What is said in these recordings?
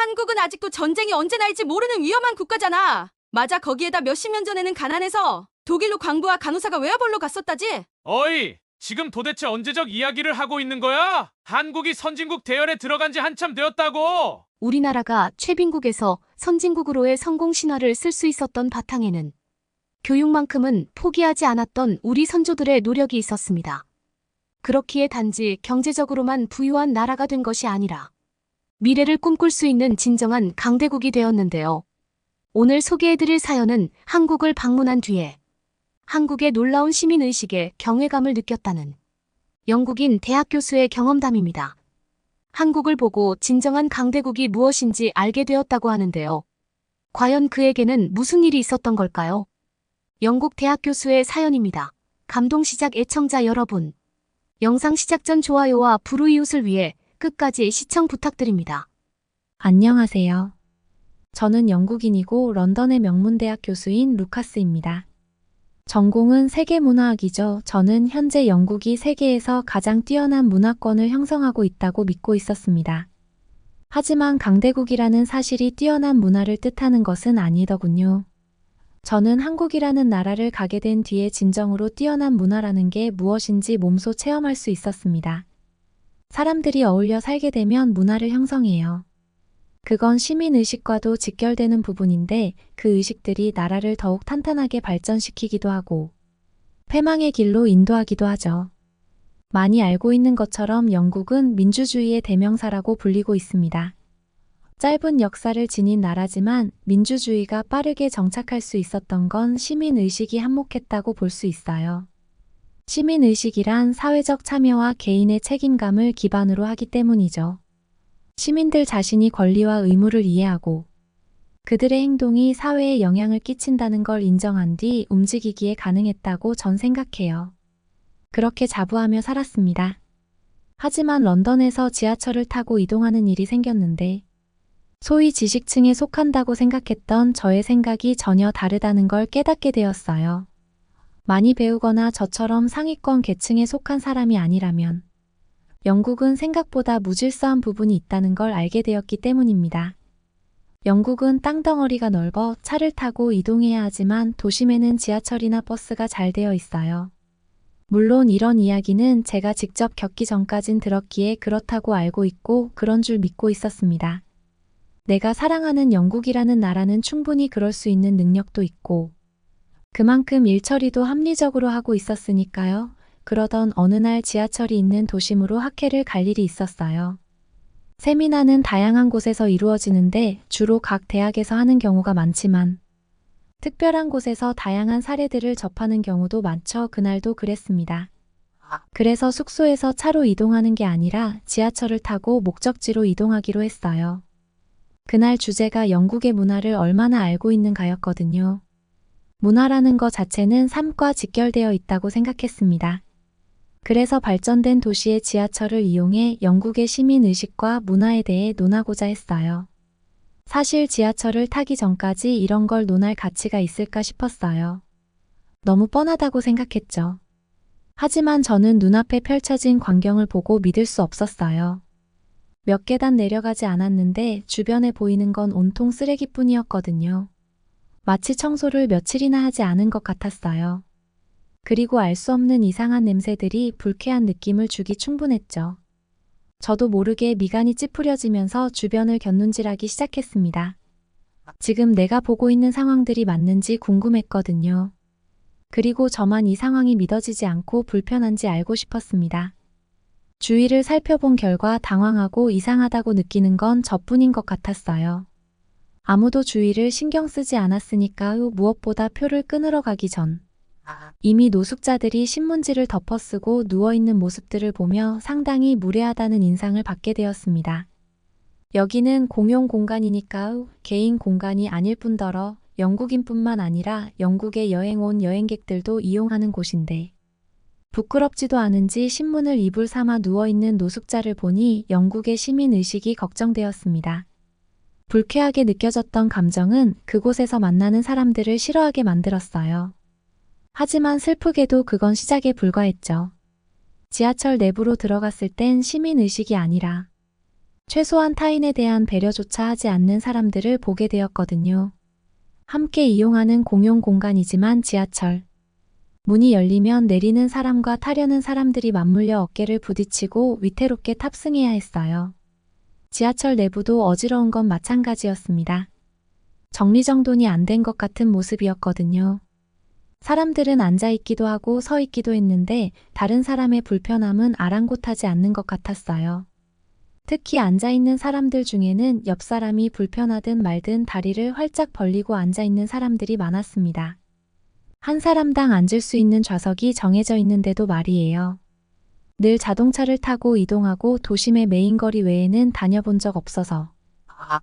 한국은 아직도 전쟁이 언제 날지 모르는 위험한 국가잖아. 맞아, 거기에다 몇십 년 전에는 가난해서 독일로 광부와 간호사가 외화벌로 갔었다지. 어이, 지금 도대체 언제적 이야기를 하고 있는 거야? 한국이 선진국 대열에 들어간 지 한참 되었다고. 우리나라가 최빈국에서 선진국으로의 성공 신화를 쓸 수 있었던 바탕에는 교육만큼은 포기하지 않았던 우리 선조들의 노력이 있었습니다. 그렇기에 단지 경제적으로만 부유한 나라가 된 것이 아니라 미래를 꿈꿀 수 있는 진정한 강대국이 되었는데요. 오늘 소개해드릴 사연은 한국을 방문한 뒤에 한국의 놀라운 시민의식에 경외감을 느꼈다는 영국인 대학 교수의 경험담입니다. 한국을 보고 진정한 강대국이 무엇인지 알게 되었다고 하는데요. 과연 그에게는 무슨 일이 있었던 걸까요? 영국 대학 교수의 사연입니다. 감동시작 애청자 여러분, 영상 시작 전 좋아요와 불우이웃을 위해 끝까지 시청 부탁드립니다. 안녕하세요. 저는 영국인이고 런던의 명문대학 교수인 루카스입니다. 전공은 세계문화학이죠. 저는 현재 영국이 세계에서 가장 뛰어난 문화권을 형성하고 있다고 믿고 있었습니다. 하지만 강대국이라는 사실이 뛰어난 문화를 뜻하는 것은 아니더군요. 저는 한국이라는 나라를 가게 된 뒤에 진정으로 뛰어난 문화라는 게 무엇인지 몸소 체험할 수 있었습니다. 사람들이 어울려 살게 되면 문화를 형성해요. 그건 시민의식과도 직결되는 부분인데 그 의식들이 나라를 더욱 탄탄하게 발전시키기도 하고 패망의 길로 인도하기도 하죠. 많이 알고 있는 것처럼 영국은 민주주의의 대명사라고 불리고 있습니다. 짧은 역사를 지닌 나라지만 민주주의가 빠르게 정착할 수 있었던 건 시민의식이 한몫했다고 볼 수 있어요. 시민의식이란 사회적 참여와 개인의 책임감을 기반으로 하기 때문이죠. 시민들 자신이 권리와 의무를 이해하고 그들의 행동이 사회에 영향을 끼친다는 걸 인정한 뒤 움직이기에 가능했다고 전 생각해요. 그렇게 자부하며 살았습니다. 하지만 런던에서 지하철을 타고 이동하는 일이 생겼는데 소위 지식층에 속한다고 생각했던 저의 생각이 전혀 다르다는 걸 깨닫게 되었어요. 많이 배우거나 저처럼 상위권 계층에 속한 사람이 아니라면 영국은 생각보다 무질서한 부분이 있다는 걸 알게 되었기 때문입니다. 영국은 땅덩어리가 넓어 차를 타고 이동해야 하지만 도심에는 지하철이나 버스가 잘 되어 있어요. 물론 이런 이야기는 제가 직접 겪기 전까진 들었기에 그렇다고 알고 있고 그런 줄 믿고 있었습니다. 내가 사랑하는 영국이라는 나라는 충분히 그럴 수 있는 능력도 있고 그만큼 일처리도 합리적으로 하고 있었으니까요. 그러던 어느 날 지하철이 있는 도심으로 학회를 갈 일이 있었어요. 세미나는 다양한 곳에서 이루어지는데 주로 각 대학에서 하는 경우가 많지만 특별한 곳에서 다양한 사례들을 접하는 경우도 많죠. 그날도 그랬습니다. 그래서 숙소에서 차로 이동하는 게 아니라 지하철을 타고 목적지로 이동하기로 했어요. 그날 주제가 영국의 문화를 얼마나 알고 있는가였거든요. 문화라는 것 자체는 삶과 직결되어 있다고 생각했습니다. 그래서 발전된 도시의 지하철을 이용해 영국의 시민의식과 문화에 대해 논하고자 했어요. 사실 지하철을 타기 전까지 이런 걸 논할 가치가 있을까 싶었어요. 너무 뻔하다고 생각했죠. 하지만 저는 눈앞에 펼쳐진 광경을 보고 믿을 수 없었어요. 몇 계단 내려가지 않았는데 주변에 보이는 건 온통 쓰레기뿐이었거든요. 마치 청소를 며칠이나 하지 않은 것 같았어요. 그리고 알 수 없는 이상한 냄새들이 불쾌한 느낌을 주기 충분했죠. 저도 모르게 미간이 찌푸려지면서 주변을 곁눈질하기 시작했습니다. 지금 내가 보고 있는 상황들이 맞는지 궁금했거든요. 그리고 저만 이 상황이 믿어지지 않고 불편한지 알고 싶었습니다. 주위를 살펴본 결과 당황하고 이상하다고 느끼는 건 저뿐인 것 같았어요. 아무도 주위를 신경 쓰지 않았으니까요. 무엇보다 표를 끊으러 가기 전 이미 노숙자들이 신문지를 덮어쓰고 누워있는 모습들을 보며 상당히 무례하다는 인상을 받게 되었습니다. 여기는 공용 공간이니까 개인 공간이 아닐 뿐더러 영국인뿐만 아니라 영국에 여행 온 여행객들도 이용하는 곳인데 부끄럽지도 않은지 신문을 이불 삼아 누워있는 노숙자를 보니 영국의 시민의식이 걱정되었습니다. 불쾌하게 느껴졌던 감정은 그곳에서 만나는 사람들을 싫어하게 만들었어요. 하지만 슬프게도 그건 시작에 불과했죠. 지하철 내부로 들어갔을 땐 시민의식이 아니라 최소한 타인에 대한 배려조차 하지 않는 사람들을 보게 되었거든요. 함께 이용하는 공용 공간이지만 지하철. 문이 열리면 내리는 사람과 타려는 사람들이 맞물려 어깨를 부딪히고 위태롭게 탑승해야 했어요. 지하철 내부도 어지러운 건 마찬가지였습니다. 정리정돈이 안 된 것 같은 모습이었거든요. 사람들은 앉아있기도 하고 서있기도 했는데 다른 사람의 불편함은 아랑곳하지 않는 것 같았어요. 특히 앉아있는 사람들 중에는 옆 사람이 불편하든 말든 다리를 활짝 벌리고 앉아있는 사람들이 많았습니다. 한 사람당 앉을 수 있는 좌석이 정해져 있는데도 말이에요. 늘 자동차를 타고 이동하고 도심의 메인 거리 외에는 다녀본 적 없어서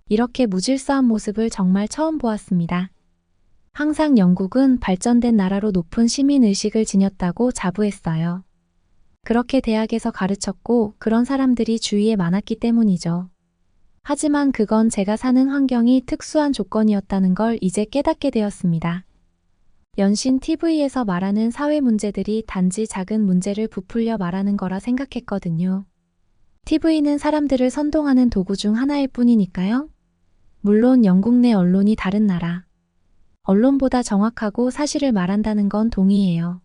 이렇게 무질서한 모습을 정말 처음 보았습니다. 항상 영국은 발전된 나라로 높은 시민의식을 지녔다고 자부했어요. 그렇게 대학에서 가르쳤고 그런 사람들이 주위에 많았기 때문이죠. 하지만 그건 제가 사는 환경이 특수한 조건이었다는 걸 이제 깨닫게 되었습니다. 연신 TV에서 말하는 사회 문제들이 단지 작은 문제를 부풀려 말하는 거라 생각했거든요. TV는 사람들을 선동하는 도구 중 하나일 뿐이니까요. 물론 영국 내 언론이 다른 나라. 언론보다 정확하고 사실을 말한다는 건 동의해요.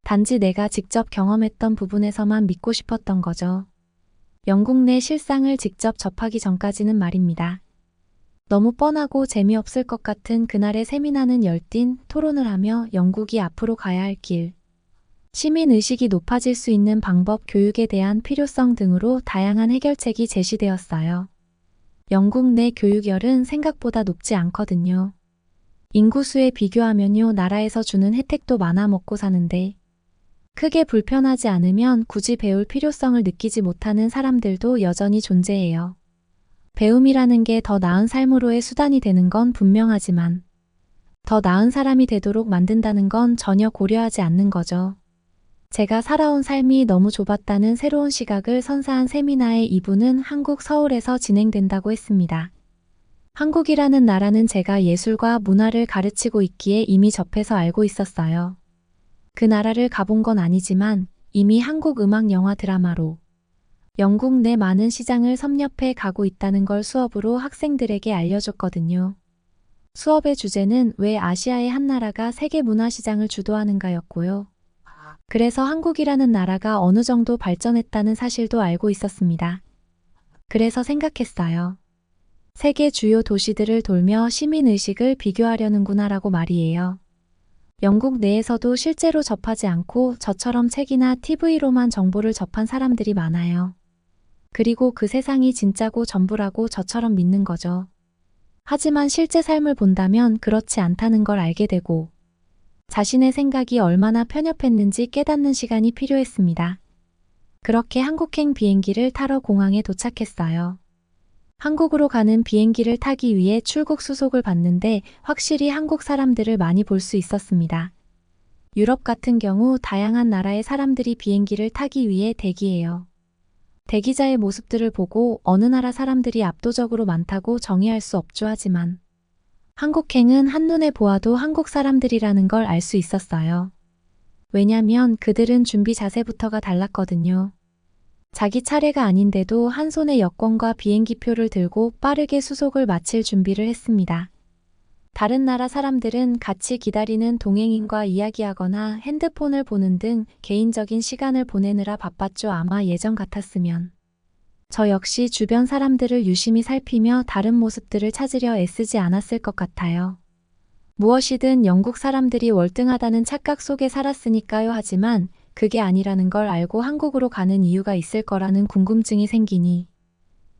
단지 내가 직접 경험했던 부분에서만 믿고 싶었던 거죠. 영국 내 실상을 직접 접하기 전까지는 말입니다. 너무 뻔하고 재미없을 것 같은 그날의 세미나는 열띤 토론을 하며 영국이 앞으로 가야 할 길, 시민의식이 높아질 수 있는 방법, 교육에 대한 필요성 등으로 다양한 해결책이 제시되었어요. 영국 내 교육열은 생각보다 높지 않거든요. 인구수에 비교하면요, 나라에서 주는 혜택도 많아 먹고 사는데 크게 불편하지 않으면 굳이 배울 필요성을 느끼지 못하는 사람들도 여전히 존재해요. 배움이라는 게 더 나은 삶으로의 수단이 되는 건 분명하지만 더 나은 사람이 되도록 만든다는 건 전혀 고려하지 않는 거죠. 제가 살아온 삶이 너무 좁았다는 새로운 시각을 선사한 세미나의 2부는 한국 서울에서 진행된다고 했습니다. 한국이라는 나라는 제가 예술과 문화를 가르치고 있기에 이미 접해서 알고 있었어요. 그 나라를 가본 건 아니지만 이미 한국 음악, 영화, 드라마로 영국 내 많은 시장을 섭렵해 가고 있다는 걸 수업으로 학생들에게 알려줬거든요. 수업의 주제는 왜 아시아의 한 나라가 세계 문화 시장을 주도하는가였고요. 그래서 한국이라는 나라가 어느 정도 발전했다는 사실도 알고 있었습니다. 그래서 생각했어요. 세계 주요 도시들을 돌며 시민의식을 비교하려는구나라고 말이에요. 영국 내에서도 실제로 접하지 않고 저처럼 책이나 TV로만 정보를 접한 사람들이 많아요. 그리고 그 세상이 진짜고 전부라고 저처럼 믿는 거죠. 하지만 실제 삶을 본다면 그렇지 않다는 걸 알게 되고 자신의 생각이 얼마나 편협했는지 깨닫는 시간이 필요했습니다. 그렇게 한국행 비행기를 타러 공항에 도착했어요. 한국으로 가는 비행기를 타기 위해 출국 수속을 받는데 확실히 한국 사람들을 많이 볼 수 있었습니다. 유럽 같은 경우 다양한 나라의 사람들이 비행기를 타기 위해 대기해요. 대기자의 모습들을 보고 어느 나라 사람들이 압도적으로 많다고 정의할 수 없죠. 하지만 한국행은 한눈에 보아도 한국 사람들이라는 걸 알 수 있었어요. 왜냐면 그들은 준비 자세부터가 달랐거든요. 자기 차례가 아닌데도 한 손에 여권과 비행기표를 들고 빠르게 수속을 마칠 준비를 했습니다. 다른 나라 사람들은 같이 기다리는 동행인과 이야기하거나 핸드폰을 보는 등 개인적인 시간을 보내느라 바빴죠. 아마 예전 같았으면 저 역시 주변 사람들을 유심히 살피며 다른 모습들을 찾으려 애쓰지 않았을 것 같아요. 무엇이든 영국 사람들이 월등하다는 착각 속에 살았으니까요. 하지만 그게 아니라는 걸 알고 한국으로 가는 이유가 있을 거라는 궁금증이 생기니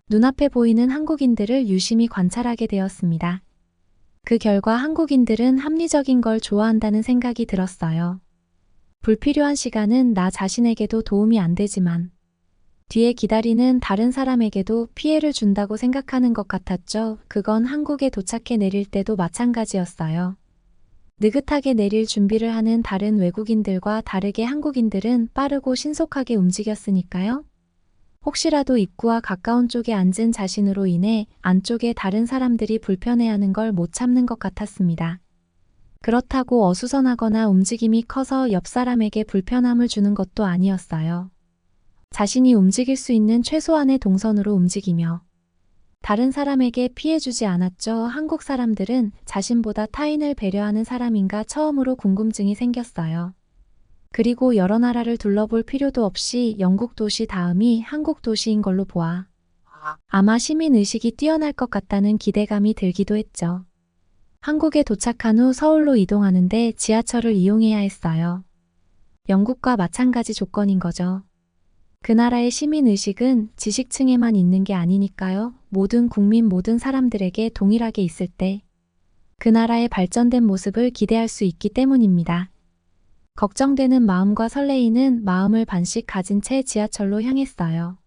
눈앞에 보이는 한국인들을 유심히 관찰하게 되었습니다. 그 결과 한국인들은 합리적인 걸 좋아한다는 생각이 들었어요. 불필요한 시간은 나 자신에게도 도움이 안 되지만 뒤에 기다리는 다른 사람에게도 피해를 준다고 생각하는 것 같았죠. 그건 한국에 도착해 내릴 때도 마찬가지였어요. 느긋하게 내릴 준비를 하는 다른 외국인들과 다르게 한국인들은 빠르고 신속하게 움직였으니까요. 혹시라도 입구와 가까운 쪽에 앉은 자신으로 인해 안쪽에 다른 사람들이 불편해하는 걸 못 참는 것 같았습니다. 그렇다고 어수선하거나 움직임이 커서 옆 사람에게 불편함을 주는 것도 아니었어요. 자신이 움직일 수 있는 최소한의 동선으로 움직이며 다른 사람에게 피해 주지 않았죠. 한국 사람들은 자신보다 타인을 배려하는 사람인가 처음으로 궁금증이 생겼어요. 그리고 여러 나라를 둘러볼 필요도 없이 영국 도시 다음이 한국 도시인 걸로 보아 아마 시민의식이 뛰어날 것 같다는 기대감이 들기도 했죠. 한국에 도착한 후 서울로 이동하는데 지하철을 이용해야 했어요. 영국과 마찬가지 조건인 거죠. 그 나라의 시민의식은 지식층에만 있는 게 아니니까요. 모든 국민 모든 사람들에게 동일하게 있을 때 그 나라의 발전된 모습을 기대할 수 있기 때문입니다. 걱정되는 마음과 설레이는 마음을 반씩 가진 채 지하철로 향했어요.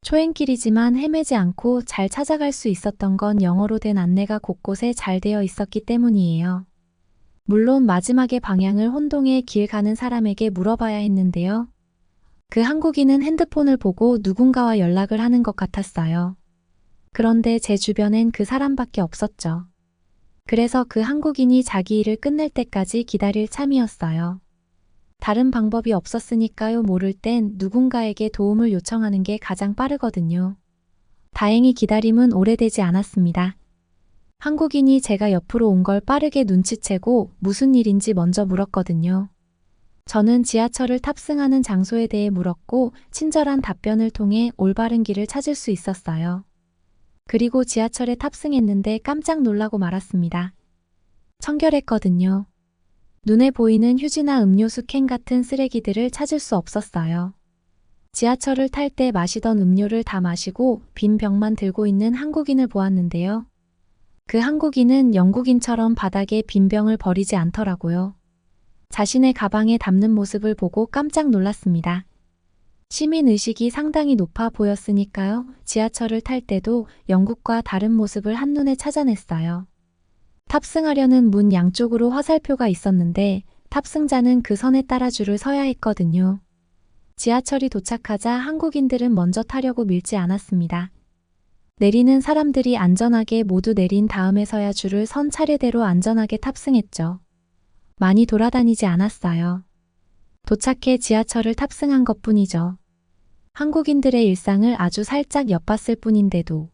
초행길이지만 헤매지 않고 잘 찾아갈 수 있었던 건 영어로 된 안내가 곳곳에 잘 되어 있었기 때문이에요. 물론 마지막에 방향을 혼동해 길 가는 사람에게 물어봐야 했는데요. 그 한국인은 핸드폰을 보고 누군가와 연락을 하는 것 같았어요. 그런데 제 주변엔 그 사람밖에 없었죠. 그래서 그 한국인이 자기 일을 끝낼 때까지 기다릴 참이었어요. 다른 방법이 없었으니까요. 모를 땐 누군가에게 도움을 요청하는 게 가장 빠르거든요. 다행히 기다림은 오래되지 않았습니다. 한국인이 제가 옆으로 온 걸 빠르게 눈치채고 무슨 일인지 먼저 물었거든요. 저는 지하철을 탑승하는 장소에 대해 물었고 친절한 답변을 통해 올바른 길을 찾을 수 있었어요. 그리고 지하철에 탑승했는데 깜짝 놀라고 말았습니다. 청결했거든요. 눈에 보이는 휴지나 음료수 캔 같은 쓰레기들을 찾을 수 없었어요. 지하철을 탈 때 마시던 음료를 다 마시고 빈 병만 들고 있는 한국인을 보았는데요. 그 한국인은 영국인처럼 바닥에 빈 병을 버리지 않더라고요. 자신의 가방에 담는 모습을 보고 깜짝 놀랐습니다. 시민의식이 상당히 높아 보였으니까요. 지하철을 탈 때도 영국과 다른 모습을 한눈에 찾아냈어요. 탑승하려는 문 양쪽으로 화살표가 있었는데 탑승자는 그 선에 따라 줄을 서야 했거든요. 지하철이 도착하자 한국인들은 먼저 타려고 밀지 않았습니다. 내리는 사람들이 안전하게 모두 내린 다음에서야 줄을 선 차례대로 안전하게 탑승했죠. 많이 돌아다니지 않았어요. 도착해 지하철을 탑승한 것뿐이죠. 한국인들의 일상을 아주 살짝 엿봤을 뿐인데도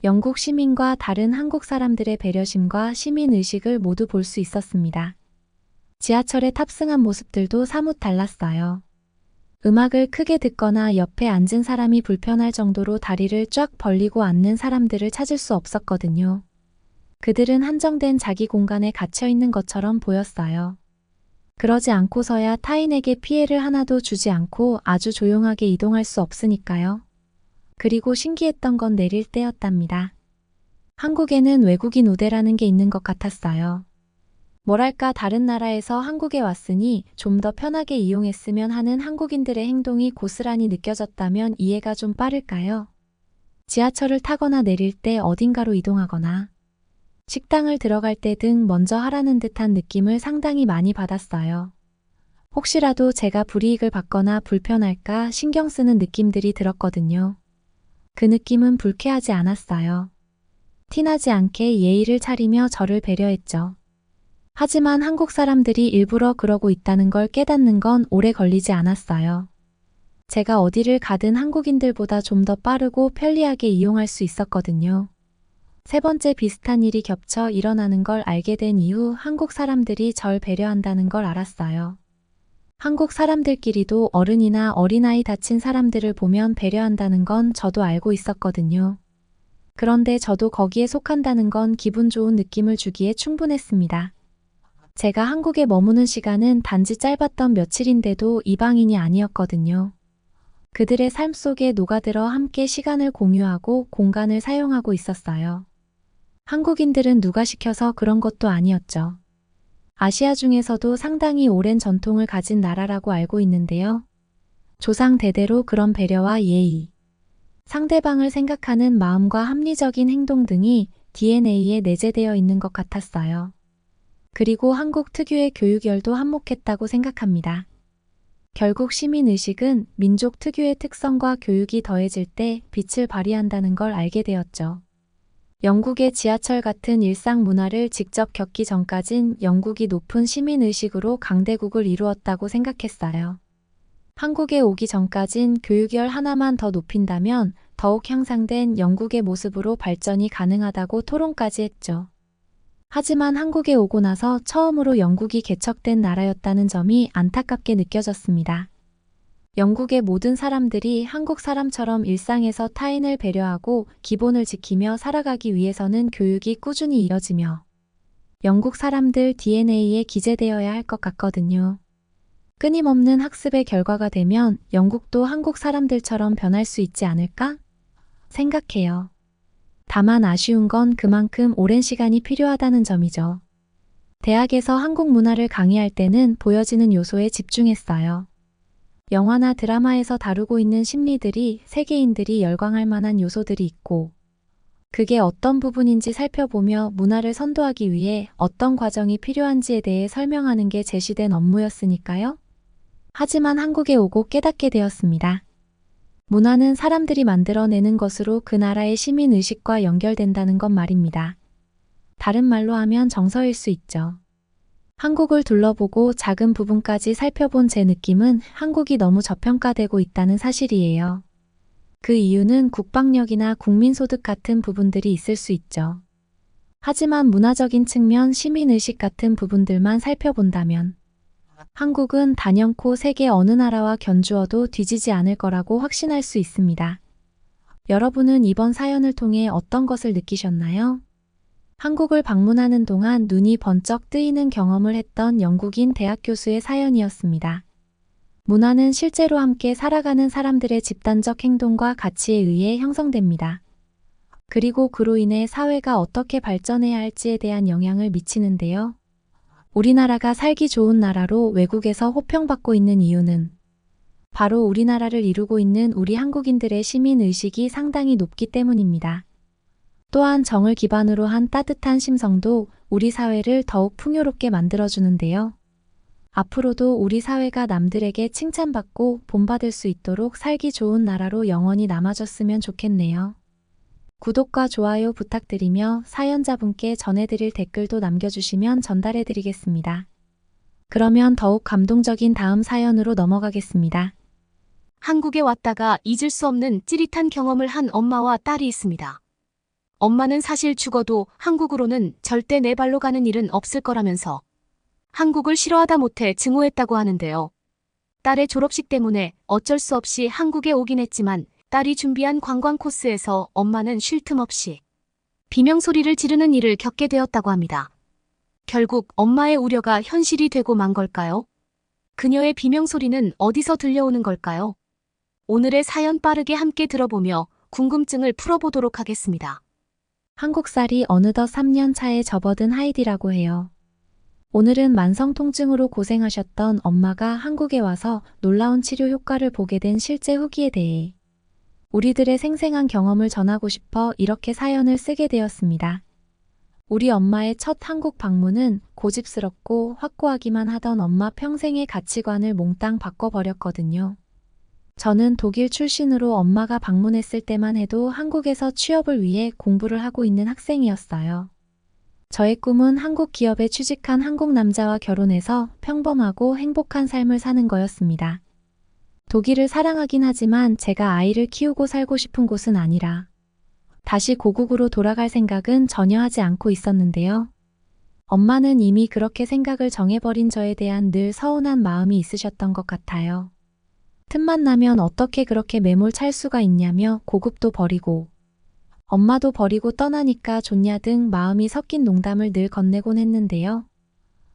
영국 시민과 다른 한국 사람들의 배려심과 시민의식을 모두 볼 수 있었습니다. 지하철에 탑승한 모습들도 사뭇 달랐어요. 음악을 크게 듣거나 옆에 앉은 사람이 불편할 정도로 다리를 쫙 벌리고 앉는 사람들을 찾을 수 없었거든요. 그들은 한정된 자기 공간에 갇혀 있는 것처럼 보였어요. 그러지 않고서야 타인에게 피해를 하나도 주지 않고 아주 조용하게 이동할 수 없으니까요. 그리고 신기했던 건 내릴 때였답니다. 한국에는 외국인 우대라는 게 있는 것 같았어요. 뭐랄까 다른 나라에서 한국에 왔으니 좀 더 편하게 이용했으면 하는 한국인들의 행동이 고스란히 느껴졌다면 이해가 좀 빠를까요? 지하철을 타거나 내릴 때 어딘가로 이동하거나 식당을 들어갈 때 등 먼저 하라는 듯한 느낌을 상당히 많이 받았어요. 혹시라도 제가 불이익을 받거나 불편할까 신경 쓰는 느낌들이 들었거든요. 그 느낌은 불쾌하지 않았어요. 티나지 않게 예의를 차리며 저를 배려했죠. 하지만 한국 사람들이 일부러 그러고 있다는 걸 깨닫는 건 오래 걸리지 않았어요. 제가 어디를 가든 한국인들보다 좀 더 빠르고 편리하게 이용할 수 있었거든요. 세 번째 비슷한 일이 겹쳐 일어나는 걸 알게 된 이후 한국 사람들이 절 배려한다는 걸 알았어요. 한국 사람들끼리도 어른이나 어린아이 다친 사람들을 보면 배려한다는 건 저도 알고 있었거든요. 그런데 저도 거기에 속한다는 건 기분 좋은 느낌을 주기에 충분했습니다. 제가 한국에 머무는 시간은 단지 짧았던 며칠인데도 이방인이 아니었거든요. 그들의 삶 속에 녹아들어 함께 시간을 공유하고 공간을 사용하고 있었어요. 한국인들은 누가 시켜서 그런 것도 아니었죠. 아시아 중에서도 상당히 오랜 전통을 가진 나라라고 알고 있는데요. 조상 대대로 그런 배려와 예의, 상대방을 생각하는 마음과 합리적인 행동 등이 DNA에 내재되어 있는 것 같았어요. 그리고 한국 특유의 교육열도 한몫했다고 생각합니다. 결국 시민의식은 민족 특유의 특성과 교육이 더해질 때 빛을 발휘한다는 걸 알게 되었죠. 영국의 지하철 같은 일상 문화를 직접 겪기 전까진 영국이 높은 시민의식으로 강대국을 이루었다고 생각했어요. 한국에 오기 전까진 교육열 하나만 더 높인다면 더욱 향상된 영국의 모습으로 발전이 가능하다고 토론까지 했죠. 하지만 한국에 오고 나서 처음으로 영국이 개척된 나라였다는 점이 안타깝게 느껴졌습니다. 영국의 모든 사람들이 한국 사람처럼 일상에서 타인을 배려하고 기본을 지키며 살아가기 위해서는 교육이 꾸준히 이어지며 영국 사람들 DNA에 기재되어야 할 것 같거든요. 끊임없는 학습의 결과가 되면 영국도 한국 사람들처럼 변할 수 있지 않을까? 생각해요. 다만 아쉬운 건 그만큼 오랜 시간이 필요하다는 점이죠. 대학에서 한국 문화를 강의할 때는 보여지는 요소에 집중했어요. 영화나 드라마에서 다루고 있는 심리들이 세계인들이 열광할 만한 요소들이 있고 그게 어떤 부분인지 살펴보며 문화를 선도하기 위해 어떤 과정이 필요한지에 대해 설명하는 게 제시된 업무였으니까요. 하지만 한국에 오고 깨닫게 되었습니다. 문화는 사람들이 만들어내는 것으로 그 나라의 시민의식과 연결된다는 것 말입니다. 다른 말로 하면 정서일 수 있죠. 한국을 둘러보고 작은 부분까지 살펴본 제 느낌은 한국이 너무 저평가되고 있다는 사실이에요. 그 이유는 국방력이나 국민소득 같은 부분들이 있을 수 있죠. 하지만 문화적인 측면, 시민의식 같은 부분들만 살펴본다면 한국은 단연코 세계 어느 나라와 견주어도 뒤지지 않을 거라고 확신할 수 있습니다. 여러분은 이번 사연을 통해 어떤 것을 느끼셨나요? 한국을 방문하는 동안 눈이 번쩍 뜨이는 경험을 했던 영국인 대학 교수의 사연이었습니다. 문화는 실제로 함께 살아가는 사람들의 집단적 행동과 가치에 의해 형성됩니다. 그리고 그로 인해 사회가 어떻게 발전해야 할지에 대한 영향을 미치는데요. 우리나라가 살기 좋은 나라로 외국에서 호평받고 있는 이유는 바로 우리나라를 이루고 있는 우리 한국인들의 시민의식이 상당히 높기 때문입니다. 또한 정을 기반으로 한 따뜻한 심성도 우리 사회를 더욱 풍요롭게 만들어주는데요. 앞으로도 우리 사회가 남들에게 칭찬받고 본받을 수 있도록 살기 좋은 나라로 영원히 남아줬으면 좋겠네요. 구독과 좋아요 부탁드리며 사연자분께 전해드릴 댓글도 남겨주시면 전달해드리겠습니다. 그러면 더욱 감동적인 다음 사연으로 넘어가겠습니다. 한국에 왔다가 잊을 수 없는 찌릿한 경험을 한 엄마와 딸이 있습니다. 엄마는 사실 죽어도 한국으로는 절대 내 발로 가는 일은 없을 거라면서 한국을 싫어하다 못해 증오했다고 하는데요. 딸의 졸업식 때문에 어쩔 수 없이 한국에 오긴 했지만 딸이 준비한 관광 코스에서 엄마는 쉴 틈 없이 비명소리를 지르는 일을 겪게 되었다고 합니다. 결국 엄마의 우려가 현실이 되고 만 걸까요? 그녀의 비명소리는 어디서 들려오는 걸까요? 오늘의 사연 빠르게 함께 들어보며 궁금증을 풀어보도록 하겠습니다. 한국살이 어느덧 3년 차에 접어든 하이디라고 해요. 오늘은 만성 통증으로 고생하셨던 엄마가 한국에 와서 놀라운 치료 효과를 보게 된 실제 후기에 대해 우리들의 생생한 경험을 전하고 싶어 이렇게 사연을 쓰게 되었습니다. 우리 엄마의 첫 한국 방문은 고집스럽고 확고하기만 하던 엄마 평생의 가치관을 몽땅 바꿔버렸거든요. 저는 독일 출신으로 엄마가 방문했을 때만 해도 한국에서 취업을 위해 공부를 하고 있는 학생이었어요. 저의 꿈은 한국 기업에 취직한 한국 남자와 결혼해서 평범하고 행복한 삶을 사는 거였습니다. 독일을 사랑하긴 하지만 제가 아이를 키우고 살고 싶은 곳은 아니라 다시 고국으로 돌아갈 생각은 전혀 하지 않고 있었는데요. 엄마는 이미 그렇게 생각을 정해버린 저에 대한 늘 서운한 마음이 있으셨던 것 같아요. 틈만 나면 어떻게 그렇게 매몰 찰 수가 있냐며 고급도 버리고 엄마도 버리고 떠나니까 좋냐 등 마음이 섞인 농담을 늘 건네곤 했는데요.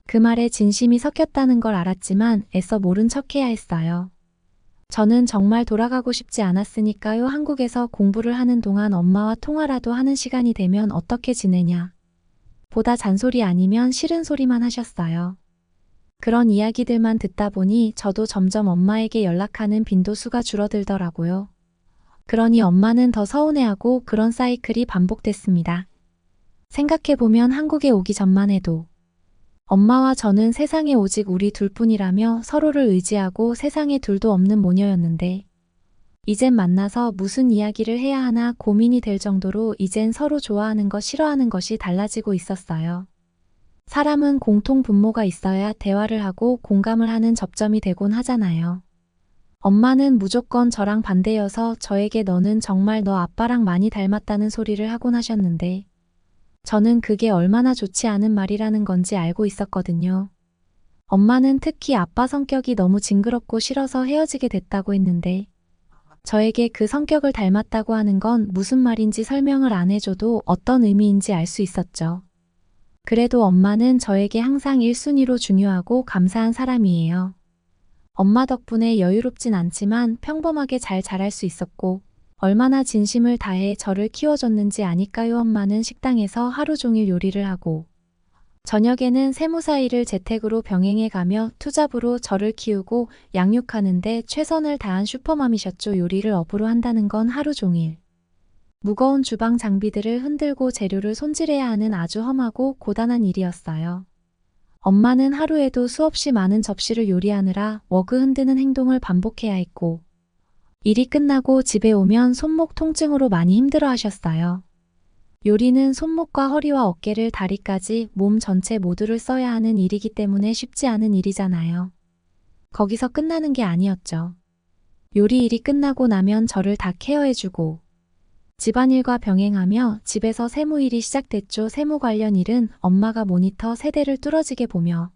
그 말에 진심이 섞였다는 걸 알았지만 애써 모른 척해야 했어요. 저는 정말 돌아가고 싶지 않았으니까요. 한국에서 공부를 하는 동안 엄마와 통화라도 하는 시간이 되면 어떻게 지내냐. 보다 잔소리 아니면 싫은 소리만 하셨어요. 그런 이야기들만 듣다 보니 저도 점점 엄마에게 연락하는 빈도수가 줄어들더라고요. 그러니 엄마는 더 서운해하고 그런 사이클이 반복됐습니다. 생각해보면 한국에 오기 전만 해도 엄마와 저는 세상에 오직 우리 둘뿐이라며 서로를 의지하고 세상에 둘도 없는 모녀였는데 이젠 만나서 무슨 이야기를 해야 하나 고민이 될 정도로 이젠 서로 좋아하는 것 싫어하는 것이 달라지고 있었어요. 사람은 공통 분모가 있어야 대화를 하고 공감을 하는 접점이 되곤 하잖아요. 엄마는 무조건 저랑 반대여서 저에게 너는 정말 너 아빠랑 많이 닮았다는 소리를 하곤 하셨는데 저는 그게 얼마나 좋지 않은 말이라는 건지 알고 있었거든요. 엄마는 특히 아빠 성격이 너무 징그럽고 싫어서 헤어지게 됐다고 했는데 저에게 그 성격을 닮았다고 하는 건 무슨 말인지 설명을 안 해줘도 어떤 의미인지 알 수 있었죠. 그래도 엄마는 저에게 항상 1순위로 중요하고 감사한 사람이에요. 엄마 덕분에 여유롭진 않지만 평범하게 잘 자랄 수 있었고 얼마나 진심을 다해 저를 키워줬는지 아니까요. 엄마는 식당에서 하루 종일 요리를 하고 저녁에는 세무사 일을 재택으로 병행해 가며 투잡으로 저를 키우고 양육하는데 최선을 다한 슈퍼맘이셨죠. 요리를 업으로 한다는 건 하루 종일 무거운 주방 장비들을 흔들고 재료를 손질해야 하는 아주 험하고 고단한 일이었어요. 엄마는 하루에도 수없이 많은 접시를 요리하느라 워그 흔드는 행동을 반복해야 했고 일이 끝나고 집에 오면 손목 통증으로 많이 힘들어 하셨어요. 요리는 손목과 허리와 어깨를 다리까지 몸 전체 모두를 써야 하는 일이기 때문에 쉽지 않은 일이잖아요. 거기서 끝나는 게 아니었죠. 요리 일이 끝나고 나면 저를 다 케어해주고 집안일과 병행하며 집에서 세무일이 시작됐죠. 세무 관련 일은 엄마가 모니터 세대를 뚫어지게 보며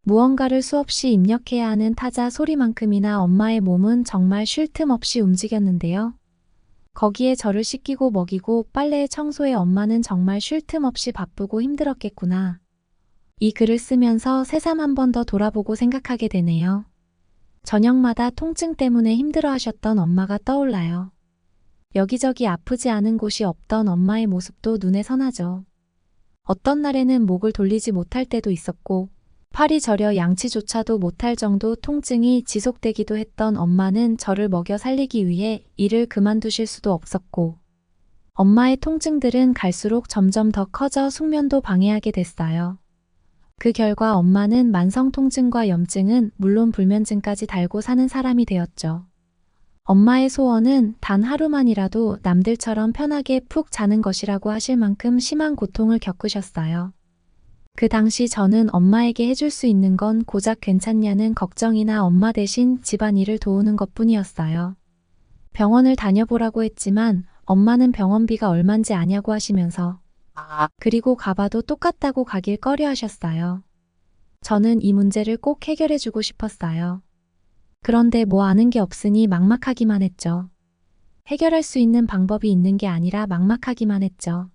무언가를 수없이 입력해야 하는 타자 소리만큼이나 엄마의 몸은 정말 쉴 틈 없이 움직였는데요. 거기에 저를 씻기고 먹이고 빨래 청소에 엄마는 정말 쉴 틈 없이 바쁘고 힘들었겠구나. 이 글을 쓰면서 새삼 한 번 더 돌아보고 생각하게 되네요. 저녁마다 통증 때문에 힘들어하셨던 엄마가 떠올라요. 여기저기 아프지 않은 곳이 없던 엄마의 모습도 눈에 선하죠. 어떤 날에는 목을 돌리지 못할 때도 있었고 팔이 저려 양치조차도 못할 정도 통증이 지속되기도 했던 엄마는 저를 먹여 살리기 위해 일을 그만두실 수도 없었고 엄마의 통증들은 갈수록 점점 더 커져 숙면도 방해하게 됐어요. 그 결과 엄마는 만성 통증과 염증은 물론 불면증까지 달고 사는 사람이 되었죠. 엄마의 소원은 단 하루만이라도 남들처럼 편하게 푹 자는 것이라고 하실 만큼 심한 고통을 겪으셨어요. 그 당시 저는 엄마에게 해줄 수 있는 건 고작 괜찮냐는 걱정이나 엄마 대신 집안일을 도우는 것뿐이었어요. 병원을 다녀보라고 했지만 엄마는 병원비가 얼만지 아냐고 하시면서 그리고 가봐도 똑같다고 가길 꺼려 하셨어요. 저는 이 문제를 꼭 해결해주고 싶었어요. 그런데 뭐 아는 게 없으니 막막하기만 했죠. 해결할 수 있는 방법이 있는 게 아니라 막막하기만 했죠.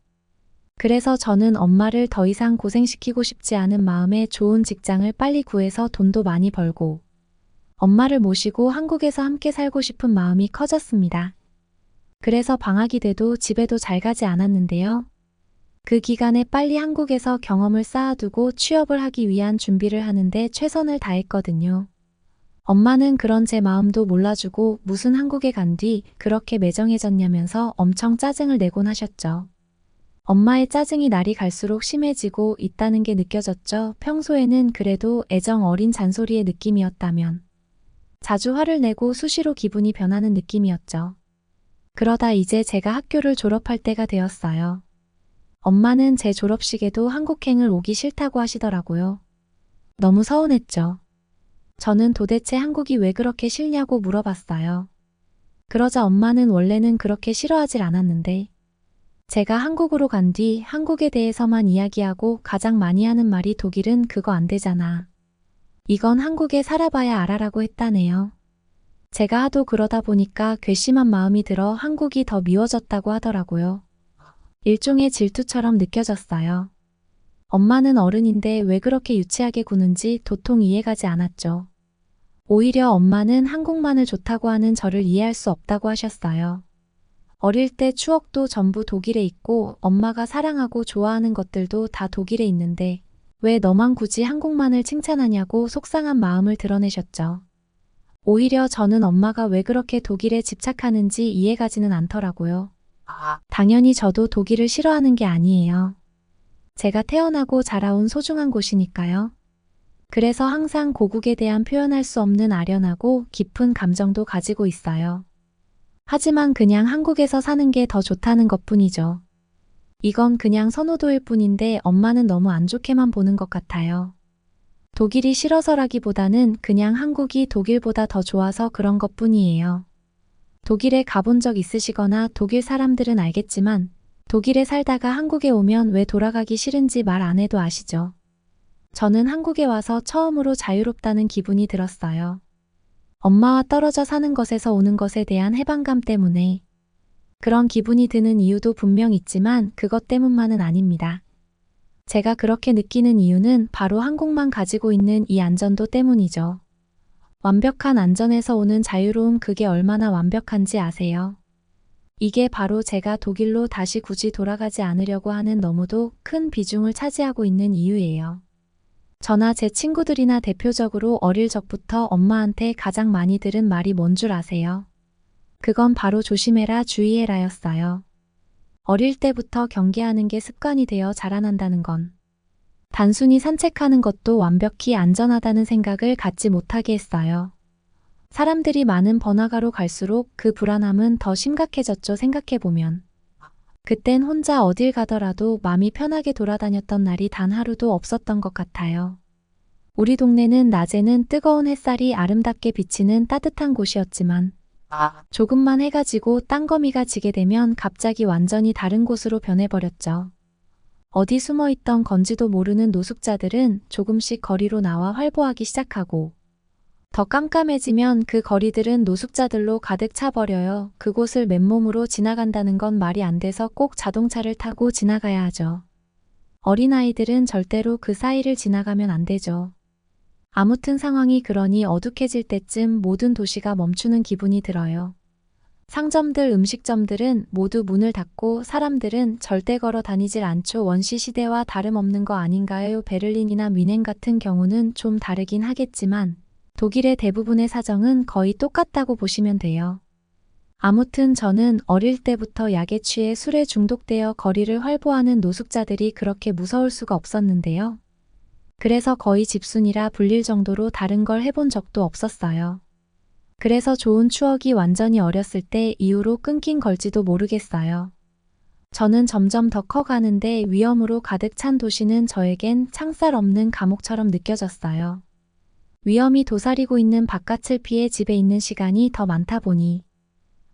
그래서 저는 엄마를 더 이상 고생시키고 싶지 않은 마음에 좋은 직장을 빨리 구해서 돈도 많이 벌고 엄마를 모시고 한국에서 함께 살고 싶은 마음이 커졌습니다. 그래서 방학이 돼도 집에도 잘 가지 않았는데요. 그 기간에 빨리 한국에서 경험을 쌓아두고 취업을 하기 위한 준비를 하는데 최선을 다했거든요. 엄마는 그런 제 마음도 몰라주고 무슨 한국에 간 뒤 그렇게 매정해졌냐면서 엄청 짜증을 내곤 하셨죠. 엄마의 짜증이 날이 갈수록 심해지고 있다는 게 느껴졌죠. 평소에는 그래도 애정 어린 잔소리의 느낌이었다면 자주 화를 내고 수시로 기분이 변하는 느낌이었죠. 그러다 이제 제가 학교를 졸업할 때가 되었어요. 엄마는 제 졸업식에도 한국행을 오기 싫다고 하시더라고요. 너무 서운했죠. 저는 도대체 한국이 왜 그렇게 싫냐고 물어봤어요. 그러자 엄마는 원래는 그렇게 싫어하질 않았는데 제가 한국으로 간 뒤 한국에 대해서만 이야기하고 가장 많이 하는 말이 독일은 그거 안 되잖아. 이건 한국에 살아봐야 알아라고 했다네요. 제가 하도 그러다 보니까 괘씸한 마음이 들어 한국이 더 미워졌다고 하더라고요. 일종의 질투처럼 느껴졌어요. 엄마는 어른인데 왜 그렇게 유치하게 구는지 도통 이해가지 않았죠. 오히려 엄마는 한국만을 좋다고 하는 저를 이해할 수 없다고 하셨어요. 어릴 때 추억도 전부 독일에 있고 엄마가 사랑하고 좋아하는 것들도 다 독일에 있는데 왜 너만 굳이 한국만을 칭찬하냐고 속상한 마음을 드러내셨죠. 오히려 저는 엄마가 왜 그렇게 독일에 집착하는지 이해가지는 않더라고요. 당연히 저도 독일을 싫어하는 게 아니에요. 제가 태어나고 자라온 소중한 곳이니까요. 그래서 항상 고국에 대한 표현할 수 없는 아련하고 깊은 감정도 가지고 있어요. 하지만 그냥 한국에서 사는 게 더 좋다는 것뿐이죠. 이건 그냥 선호도일 뿐인데 엄마는 너무 안 좋게만 보는 것 같아요. 독일이 싫어서라기보다는 그냥 한국이 독일보다 더 좋아서 그런 것뿐이에요. 독일에 가본 적 있으시거나 독일 사람들은 알겠지만 독일에 살다가 한국에 오면 왜 돌아가기 싫은지 말 안 해도 아시죠? 저는 한국에 와서 처음으로 자유롭다는 기분이 들었어요. 엄마와 떨어져 사는 것에서 오는 것에 대한 해방감 때문에. 그런 기분이 드는 이유도 분명 있지만 그것 때문만은 아닙니다. 제가 그렇게 느끼는 이유는 바로 한국만 가지고 있는 이 안전도 때문이죠. 완벽한 안전에서 오는 자유로움, 그게 얼마나 완벽한지 아세요? 이게 바로 제가 독일로 다시 굳이 돌아가지 않으려고 하는 너무도 큰 비중을 차지하고 있는 이유예요. 저나 제 친구들이나 대표적으로 어릴 적부터 엄마한테 가장 많이 들은 말이 뭔 줄 아세요? 그건 바로 조심해라, 주의해라였어요. 어릴 때부터 경계하는 게 습관이 되어 자라난다는 건 단순히 산책하는 것도 완벽히 안전하다는 생각을 갖지 못하게 했어요. 사람들이 많은 번화가로 갈수록 그 불안함은 더 심각해졌죠. 생각해보면. 그땐 혼자 어딜 가더라도 마음이 편하게 돌아다녔던 날이 단 하루도 없었던 것 같아요. 우리 동네는 낮에는 뜨거운 햇살이 아름답게 비치는 따뜻한 곳이었지만 조금만 해가 지고 땅거미가 지게 되면 갑자기 완전히 다른 곳으로 변해버렸죠. 어디 숨어있던 건지도 모르는 노숙자들은 조금씩 거리로 나와 활보하기 시작하고 더 깜깜해지면 그 거리들은 노숙자들로 가득 차버려요. 그곳을 맨몸으로 지나간다는 건 말이 안 돼서 꼭 자동차를 타고 지나가야 하죠. 어린아이들은 절대로 그 사이를 지나가면 안 되죠. 아무튼 상황이 그러니 어둑해질 때쯤 모든 도시가 멈추는 기분이 들어요. 상점들, 음식점들은 모두 문을 닫고 사람들은 절대 걸어 다니질 않죠. 원시 시대와 다름없는 거 아닌가요? 베를린이나 뮌헨 같은 경우는 좀 다르긴 하겠지만 독일의 대부분의 사정은 거의 똑같다고 보시면 돼요. 아무튼 저는 어릴 때부터 약에 취해 술에 중독되어 거리를 활보하는 노숙자들이 그렇게 무서울 수가 없었는데요. 그래서 거의 집순이라 불릴 정도로 다른 걸 해본 적도 없었어요. 그래서 좋은 추억이 완전히 어렸을 때 이후로 끊긴 걸지도 모르겠어요. 저는 점점 더 커가는데 위험으로 가득 찬 도시는 저에겐 창살 없는 감옥처럼 느껴졌어요. 위험이 도사리고 있는 바깥을 피해 집에 있는 시간이 더 많다 보니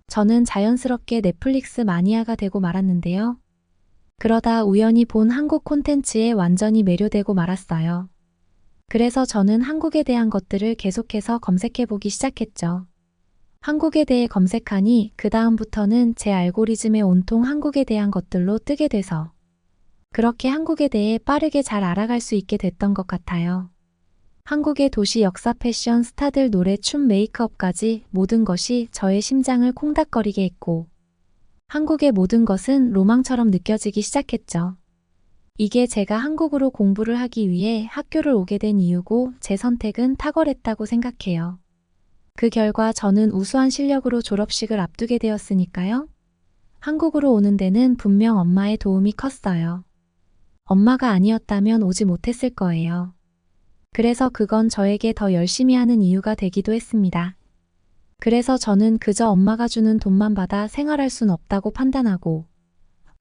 저는 자연스럽게 넷플릭스 마니아가 되고 말았는데요. 그러다 우연히 본 한국 콘텐츠에 완전히 매료되고 말았어요. 그래서 저는 한국에 대한 것들을 계속해서 검색해보기 시작했죠. 한국에 대해 검색하니 그 다음부터는 제 알고리즘에 온통 한국에 대한 것들로 뜨게 돼서 그렇게 한국에 대해 빠르게 잘 알아갈 수 있게 됐던 것 같아요. 한국의 도시, 역사, 패션, 스타들, 노래, 춤, 메이크업까지 모든 것이 저의 심장을 콩닥거리게 했고 한국의 모든 것은 로망처럼 느껴지기 시작했죠. 이게 제가 한국으로 공부를 하기 위해 학교를 오게 된 이유고 제 선택은 탁월했다고 생각해요. 그 결과 저는 우수한 실력으로 졸업식을 앞두게 되었으니까요. 한국으로 오는 데는 분명 엄마의 도움이 컸어요. 엄마가 아니었다면 오지 못했을 거예요. 그래서 그건 저에게 더 열심히 하는 이유가 되기도 했습니다. 그래서 저는 그저 엄마가 주는 돈만 받아 생활할 순 없다고 판단하고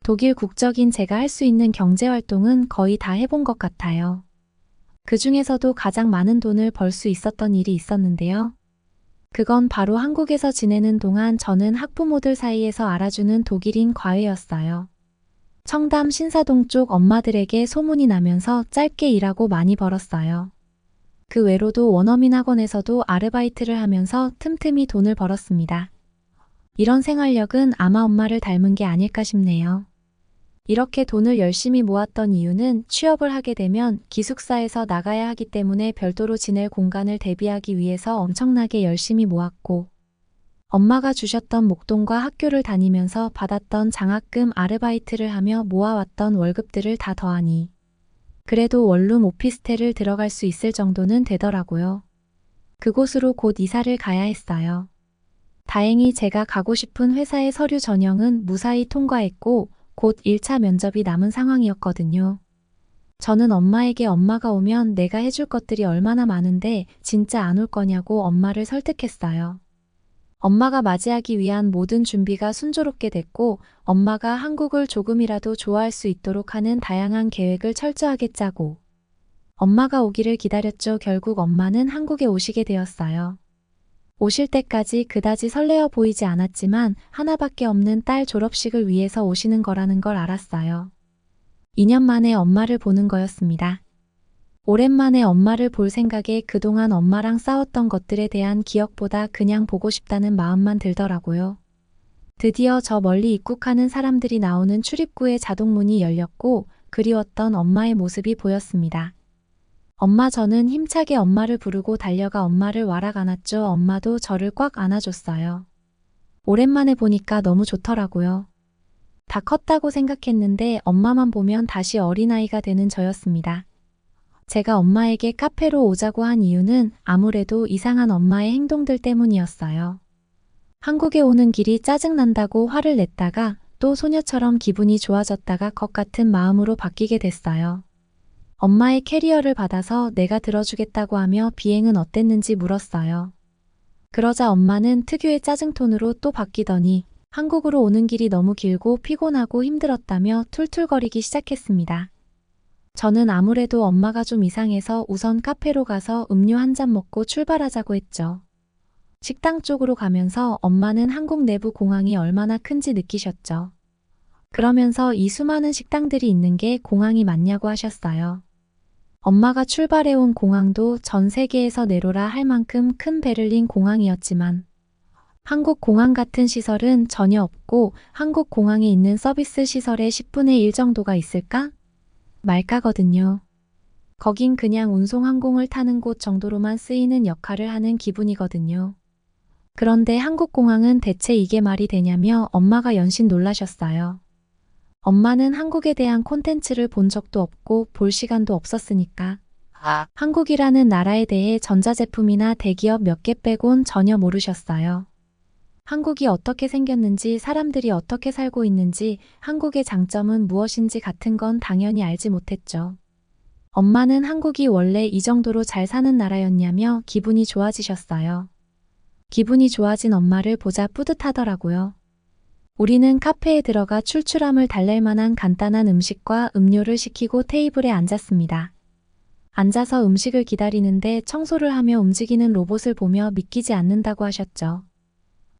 독일 국적인 제가 할 수 있는 경제활동은 거의 다 해본 것 같아요. 그 중에서도 가장 많은 돈을 벌 수 있었던 일이 있었는데요. 그건 바로 한국에서 지내는 동안 저는 학부모들 사이에서 알아주는 독일인 과외였어요. 청담 신사동 쪽 엄마들에게 소문이 나면서 짧게 일하고 많이 벌었어요. 그 외로도 원어민 학원에서도 아르바이트를 하면서 틈틈이 돈을 벌었습니다. 이런 생활력은 아마 엄마를 닮은 게 아닐까 싶네요. 이렇게 돈을 열심히 모았던 이유는 취업을 하게 되면 기숙사에서 나가야 하기 때문에 별도로 지낼 공간을 대비하기 위해서 엄청나게 열심히 모았고 엄마가 주셨던 목돈과 학교를 다니면서 받았던 장학금, 아르바이트를 하며 모아왔던 월급들을 다 더하니 그래도 원룸 오피스텔을 들어갈 수 있을 정도는 되더라고요. 그곳으로 곧 이사를 가야 했어요. 다행히 제가 가고 싶은 회사의 서류 전형은 무사히 통과했고 곧 1차 면접이 남은 상황이었거든요. 저는 엄마에게 엄마가 오면 내가 해줄 것들이 얼마나 많은데 진짜 안 올 거냐고 엄마를 설득했어요. 엄마가 맞이하기 위한 모든 준비가 순조롭게 됐고 엄마가 한국을 조금이라도 좋아할 수 있도록 하는 다양한 계획을 철저하게 짜고 엄마가 오기를 기다렸죠. 결국 엄마는 한국에 오시게 되었어요. 오실 때까지 그다지 설레어 보이지 않았지만 하나밖에 없는 딸 졸업식을 위해서 오시는 거라는 걸 알았어요. 2년 만에 엄마를 보는 거였습니다. 오랜만에 엄마를 볼 생각에 그동안 엄마랑 싸웠던 것들에 대한 기억보다 그냥 보고 싶다는 마음만 들더라고요. 드디어 저 멀리 입국하는 사람들이 나오는 출입구의 자동문이 열렸고 그리웠던 엄마의 모습이 보였습니다. 엄마, 저는 힘차게 엄마를 부르고 달려가 엄마를 와락 안았죠. 엄마도 저를 꽉 안아줬어요. 오랜만에 보니까 너무 좋더라고요. 다 컸다고 생각했는데 엄마만 보면 다시 어린아이가 되는 저였습니다. 제가 엄마에게 카페로 오자고 한 이유는 아무래도 이상한 엄마의 행동들 때문이었어요. 한국에 오는 길이 짜증난다고 화를 냈다가 또 소녀처럼 기분이 좋아졌다가 것 같은 마음으로 바뀌게 됐어요. 엄마의 캐리어를 받아서 내가 들어주겠다고 하며 비행은 어땠는지 물었어요. 그러자 엄마는 특유의 짜증톤으로 또 바뀌더니 한국으로 오는 길이 너무 길고 피곤하고 힘들었다며 툴툴거리기 시작했습니다. 저는 아무래도 엄마가 좀 이상해서 우선 카페로 가서 음료 한 잔 먹고 출발하자고 했죠. 식당 쪽으로 가면서 엄마는 한국 내부 공항이 얼마나 큰지 느끼셨죠. 그러면서 이 수많은 식당들이 있는 게 공항이 맞냐고 하셨어요. 엄마가 출발해온 공항도 전 세계에서 내로라 할 만큼 큰 베를린 공항이었지만 한국 공항 같은 시설은 전혀 없고 한국 공항에 있는 서비스 시설의 10분의 1 정도가 있을까? 말까거든요. 거긴 그냥 운송항공을 타는 곳 정도로만 쓰이는 역할을 하는 기분이거든요. 그런데 한국 공항은 대체 이게 말이 되냐며 엄마가 연신 놀라셨어요. 엄마는 한국에 대한 콘텐츠를 본 적도 없고 볼 시간도 없었으니까 한국이라는 나라에 대해 전자제품이나 대기업 몇 개 빼곤 전혀 모르셨어요. 한국이 어떻게 생겼는지, 사람들이 어떻게 살고 있는지, 한국의 장점은 무엇인지 같은 건 당연히 알지 못했죠. 엄마는 한국이 원래 이 정도로 잘 사는 나라였냐며 기분이 좋아지셨어요. 기분이 좋아진 엄마를 보자 뿌듯하더라고요. 우리는 카페에 들어가 출출함을 달랠 만한 간단한 음식과 음료를 시키고 테이블에 앉았습니다. 앉아서 음식을 기다리는데 청소를 하며 움직이는 로봇을 보며 믿기지 않는다고 하셨죠.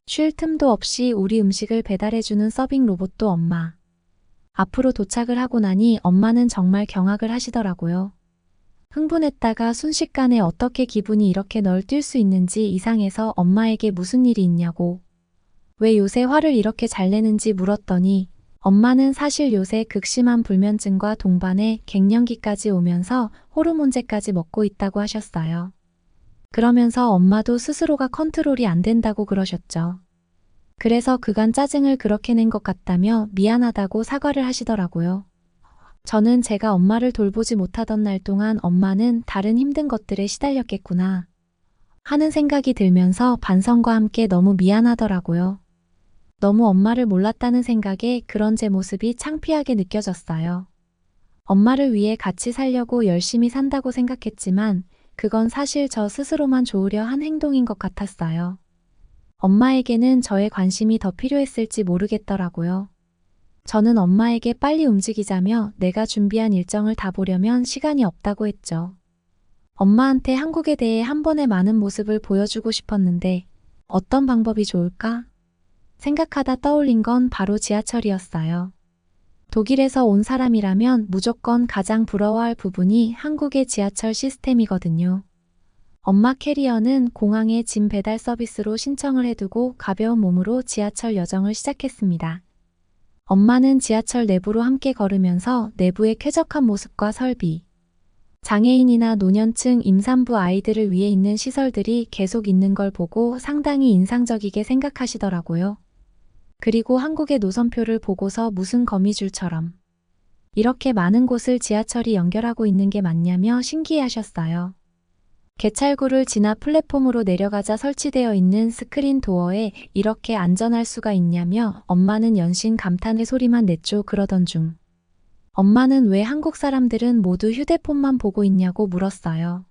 쉴 틈도 없이 우리 음식을 배달해주는 서빙 로봇도 엄마. 앞으로 도착을 하고 나니 엄마는 정말 경악을 하시더라고요. 흥분했다가 순식간에 어떻게 기분이 이렇게 널뛸 수 있는지 이상해서 엄마에게 무슨 일이 있냐고, 왜 요새 화를 이렇게 잘 내는지 물었더니 엄마는 사실 요새 극심한 불면증과 동반에 갱년기까지 오면서 호르몬제까지 먹고 있다고 하셨어요. 그러면서 엄마도 스스로가 컨트롤이 안 된다고 그러셨죠. 그래서 그간 짜증을 그렇게 낸 것 같다며 미안하다고 사과를 하시더라고요. 저는 제가 엄마를 돌보지 못하던 날 동안 엄마는 다른 힘든 것들에 시달렸겠구나 하는 생각이 들면서 반성과 함께 너무 미안하더라고요. 너무 엄마를 몰랐다는 생각에 그런 제 모습이 창피하게 느껴졌어요. 엄마를 위해 같이 살려고 열심히 산다고 생각했지만 그건 사실 저 스스로만 좋으려 한 행동인 것 같았어요. 엄마에게는 저의 관심이 더 필요했을지 모르겠더라고요. 저는 엄마에게 빨리 움직이자며 내가 준비한 일정을 다 보려면 시간이 없다고 했죠. 엄마한테 한국에 대해 한 번에 많은 모습을 보여주고 싶었는데 어떤 방법이 좋을까? 생각하다 떠올린 건 바로 지하철이었어요. 독일에서 온 사람이라면 무조건 가장 부러워할 부분이 한국의 지하철 시스템이거든요. 엄마 캐리어는 공항에 짐 배달 서비스로 신청을 해두고 가벼운 몸으로 지하철 여정을 시작했습니다. 엄마는 지하철 내부로 함께 걸으면서 내부의 쾌적한 모습과 설비, 장애인이나 노년층 임산부 아이들을 위해 있는 시설들이 계속 있는 걸 보고 상당히 인상적이게 생각하시더라고요. 그리고 한국의 노선표를 보고서 무슨 거미줄처럼 이렇게 많은 곳을 지하철이 연결하고 있는 게 맞냐며 신기해하셨어요. 개찰구를 지나 플랫폼으로 내려가자 설치되어 있는 스크린 도어에 이렇게 안전할 수가 있냐며 엄마는 연신 감탄의 소리만 냈죠. 그러던 중 엄마는 왜 한국 사람들은 모두 휴대폰만 보고 있냐고 물었어요.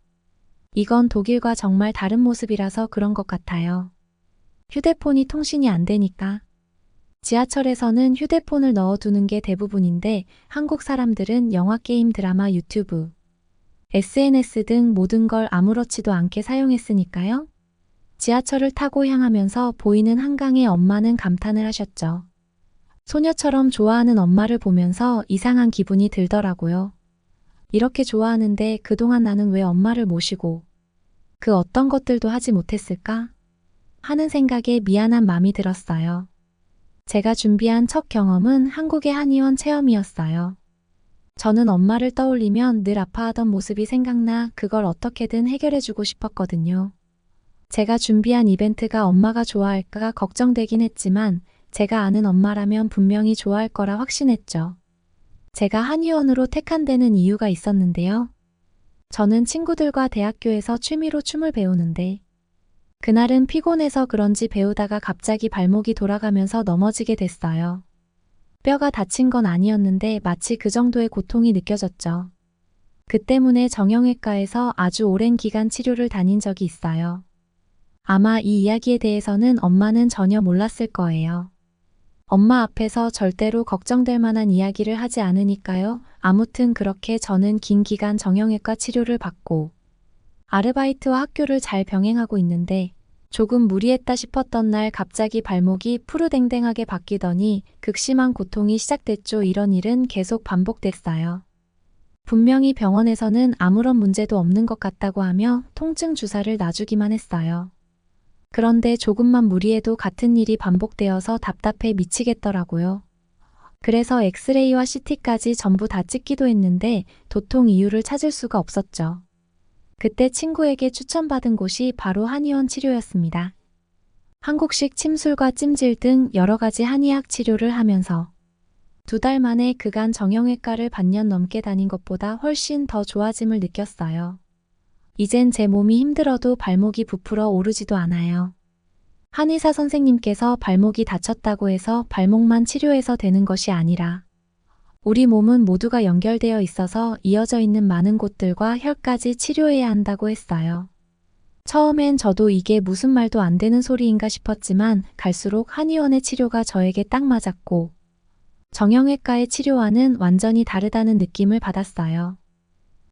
이건 독일과 정말 다른 모습이라서 그런 것 같아요. 휴대폰이 통신이 안 되니까. 지하철에서는 휴대폰을 넣어두는 게 대부분인데 한국 사람들은 영화, 게임, 드라마, 유튜브, SNS 등 모든 걸 아무렇지도 않게 사용했으니까요. 지하철을 타고 향하면서 보이는 한강에 엄마는 감탄을 하셨죠. 소녀처럼 좋아하는 엄마를 보면서 이상한 기분이 들더라고요. 이렇게 좋아하는데 그동안 나는 왜 엄마를 모시고 그 어떤 것들도 하지 못했을까? 하는 생각에 미안한 마음이 들었어요. 제가 준비한 첫 경험은 한국의 한의원 체험이었어요. 저는 엄마를 떠올리면 늘 아파하던 모습이 생각나 그걸 어떻게든 해결해주고 싶었거든요. 제가 준비한 이벤트가 엄마가 좋아할까 걱정되긴 했지만 제가 아는 엄마라면 분명히 좋아할 거라 확신했죠. 제가 한의원으로 택한 데는 이유가 있었는데요. 저는 친구들과 대학교에서 취미로 춤을 배우는데 그날은 피곤해서 그런지 배우다가 갑자기 발목이 돌아가면서 넘어지게 됐어요. 뼈가 다친 건 아니었는데 마치 그 정도의 고통이 느껴졌죠. 그 때문에 정형외과에서 아주 오랜 기간 치료를 다닌 적이 있어요. 아마 이 이야기에 대해서는 엄마는 전혀 몰랐을 거예요. 엄마 앞에서 절대로 걱정될 만한 이야기를 하지 않으니까요. 아무튼 그렇게 저는 긴 기간 정형외과 치료를 받고 아르바이트와 학교를 잘 병행하고 있는데 조금 무리했다 싶었던 날 갑자기 발목이 푸르댕댕하게 바뀌더니 극심한 고통이 시작됐죠. 이런 일은 계속 반복됐어요. 분명히 병원에서는 아무런 문제도 없는 것 같다고 하며 통증 주사를 놔주기만 했어요. 그런데 조금만 무리해도 같은 일이 반복되어서 답답해 미치겠더라고요. 그래서 엑스레이와 CT까지 전부 다 찍기도 했는데 도통 이유를 찾을 수가 없었죠. 그때 친구에게 추천받은 곳이 바로 한의원 치료였습니다. 한국식 침술과 찜질 등 여러 가지 한의학 치료를 하면서 2달 만에 그간 정형외과를 반년 넘게 다닌 것보다 훨씬 더 좋아짐을 느꼈어요. 이젠 제 몸이 힘들어도 발목이 부풀어 오르지도 않아요. 한의사 선생님께서 발목이 다쳤다고 해서 발목만 치료해서 되는 것이 아니라 우리 몸은 모두가 연결되어 있어서 이어져 있는 많은 곳들과 혈까지 치료해야 한다고 했어요. 처음엔 저도 이게 무슨 말도 안 되는 소리인가 싶었지만 갈수록 한의원의 치료가 저에게 딱 맞았고 정형외과의 치료와는 완전히 다르다는 느낌을 받았어요.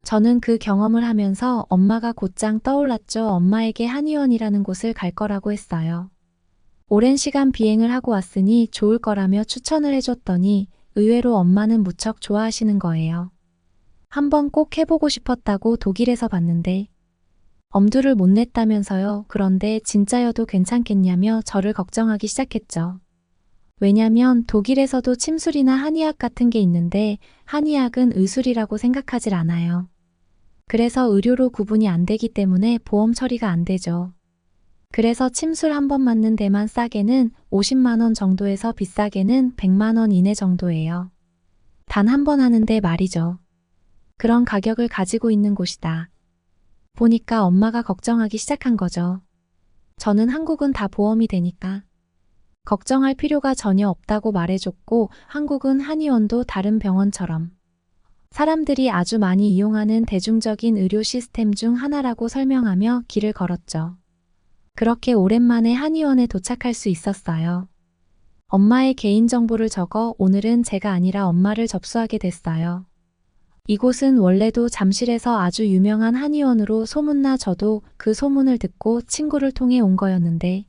저는 그 경험을 하면서 엄마가 곧장 떠올랐죠. 엄마에게 한의원이라는 곳을 갈 거라고 했어요. 오랜 시간 비행을 하고 왔으니 좋을 거라며 추천을 해줬더니 의외로 엄마는 무척 좋아하시는 거예요. 한번 꼭 해보고 싶었다고 독일에서 봤는데 엄두를 못 냈다면서요. 그런데 진짜여도 괜찮겠냐며 저를 걱정하기 시작했죠. 왜냐면 독일에서도 침술이나 한의학 같은 게 있는데 한의학은 의술이라고 생각하질 않아요. 그래서 의료로 구분이 안 되기 때문에 보험 처리가 안 되죠. 그래서 침술 한 번 맞는 데만 싸게는 50만 원 정도에서 비싸게는 100만 원 이내 정도예요. 단 한 번 하는데 말이죠. 그런 가격을 가지고 있는 곳이다. 보니까 엄마가 걱정하기 시작한 거죠. 저는 한국은 다 보험이 되니까 걱정할 필요가 전혀 없다고 말해줬고 한국은 한의원도 다른 병원처럼 사람들이 아주 많이 이용하는 대중적인 의료 시스템 중 하나라고 설명하며 길을 걸었죠. 그렇게 오랜만에 한의원에 도착할 수 있었어요. 엄마의 개인정보를 적어 오늘은 제가 아니라 엄마를 접수하게 됐어요. 이곳은 원래도 잠실에서 아주 유명한 한의원으로 소문나 저도 그 소문을 듣고 친구를 통해 온 거였는데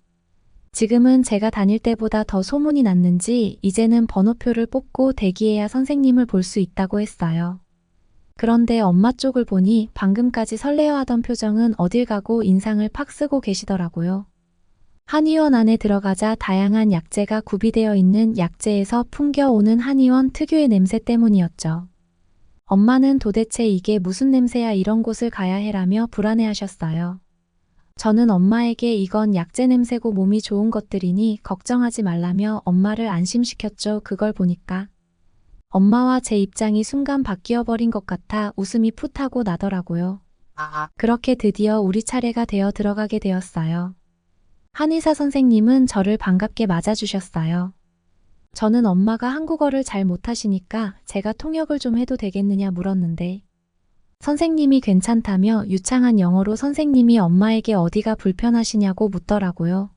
지금은 제가 다닐 때보다 더 소문이 났는지 이제는 번호표를 뽑고 대기해야 선생님을 볼 수 있다고 했어요. 그런데 엄마 쪽을 보니 방금까지 설레어하던 표정은 어딜 가고 인상을 팍 쓰고 계시더라고요. 한의원 안에 들어가자 다양한 약재가 구비되어 있는 약재에서 풍겨오는 한의원 특유의 냄새 때문이었죠. 엄마는 도대체 이게 무슨 냄새야 이런 곳을 가야 해라며 불안해하셨어요. 저는 엄마에게 이건 약재 냄새고 몸이 좋은 것들이니 걱정하지 말라며 엄마를 안심시켰죠. 그걸 보니까 엄마와 제 입장이 순간 바뀌어버린 것 같아 웃음이 풋하고 나더라고요. 그렇게 드디어 우리 차례가 되어 들어가게 되었어요. 한의사 선생님은 저를 반갑게 맞아주셨어요. 저는 엄마가 한국어를 잘 못하시니까 제가 통역을 좀 해도 되겠느냐 물었는데 선생님이 괜찮다며 유창한 영어로 선생님이 엄마에게 어디가 불편하시냐고 묻더라고요.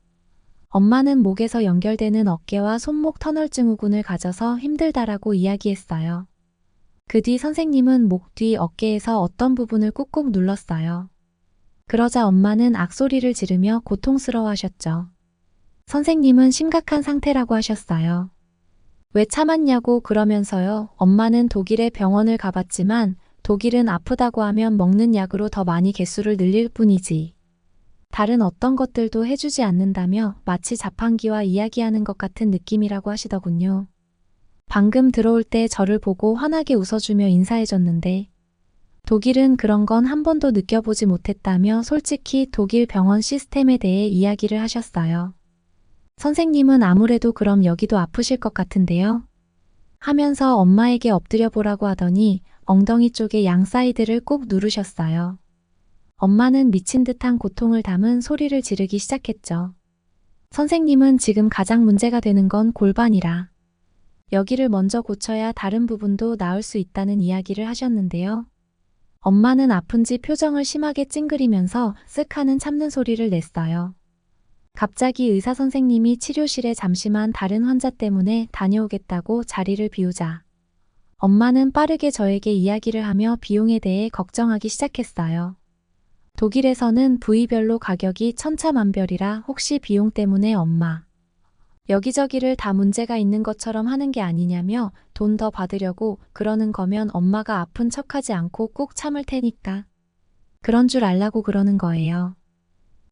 엄마는 목에서 연결되는 어깨와 손목 터널 증후군을 가져서 힘들다라고 이야기했어요. 그 뒤 선생님은 목 뒤 어깨에서 어떤 부분을 꾹꾹 눌렀어요. 그러자 엄마는 악소리를 지르며 고통스러워하셨죠. 선생님은 심각한 상태라고 하셨어요. 왜 참았냐고 그러면서요. 엄마는 독일에 병원을 가봤지만 독일은 아프다고 하면 먹는 약으로 더 많이 개수를 늘릴 뿐이지. 다른 어떤 것들도 해주지 않는다며 마치 자판기와 이야기하는 것 같은 느낌이라고 하시더군요. 방금 들어올 때 저를 보고 환하게 웃어주며 인사해줬는데 독일은 그런 건 한 번도 느껴보지 못했다며 솔직히 독일 병원 시스템에 대해 이야기를 하셨어요. 선생님은 아무래도 그럼 여기도 아프실 것 같은데요? 하면서 엄마에게 엎드려 보라고 하더니 엉덩이 쪽에 양 사이드를 꾹 누르셨어요. 엄마는 미친 듯한 고통을 담은 소리를 지르기 시작했죠. 선생님은 지금 가장 문제가 되는 건 골반이라. 여기를 먼저 고쳐야 다른 부분도 나을 수 있다는 이야기를 하셨는데요. 엄마는 아픈지 표정을 심하게 찡그리면서 쓱 하는 참는 소리를 냈어요. 갑자기 의사 선생님이 치료실에 잠시만 다른 환자 때문에 다녀오겠다고 자리를 비우자 엄마는 빠르게 저에게 이야기를 하며 비용에 대해 걱정하기 시작했어요. 독일에서는 부위별로 가격이 천차만별이라 혹시 비용 때문에 엄마 여기저기를 다 문제가 있는 것처럼 하는 게 아니냐며 돈 더 받으려고 그러는 거면 엄마가 아픈 척하지 않고 꾹 참을 테니까. 그런 줄 알라고 그러는 거예요.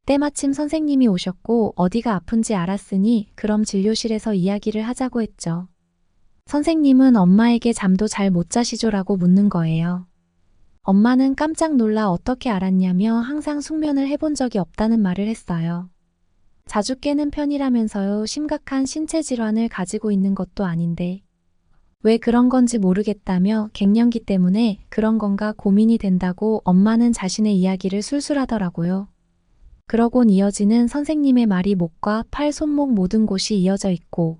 때마침 선생님이 오셨고 어디가 아픈지 알았으니 그럼 진료실에서 이야기를 하자고 했죠. 선생님은 엄마에게 잠도 잘 못 자시죠라고 묻는 거예요. 엄마는 깜짝 놀라 어떻게 알았냐며 항상 숙면을 해본 적이 없다는 말을 했어요. 자주 깨는 편이라면서요. 심각한 신체 질환을 가지고 있는 것도 아닌데 왜 그런 건지 모르겠다며 갱년기 때문에 그런 건가 고민이 된다고 엄마는 자신의 이야기를 술술하더라고요. 그러곤 이어지는 선생님의 말이 목과 팔, 손목 모든 곳이 이어져 있고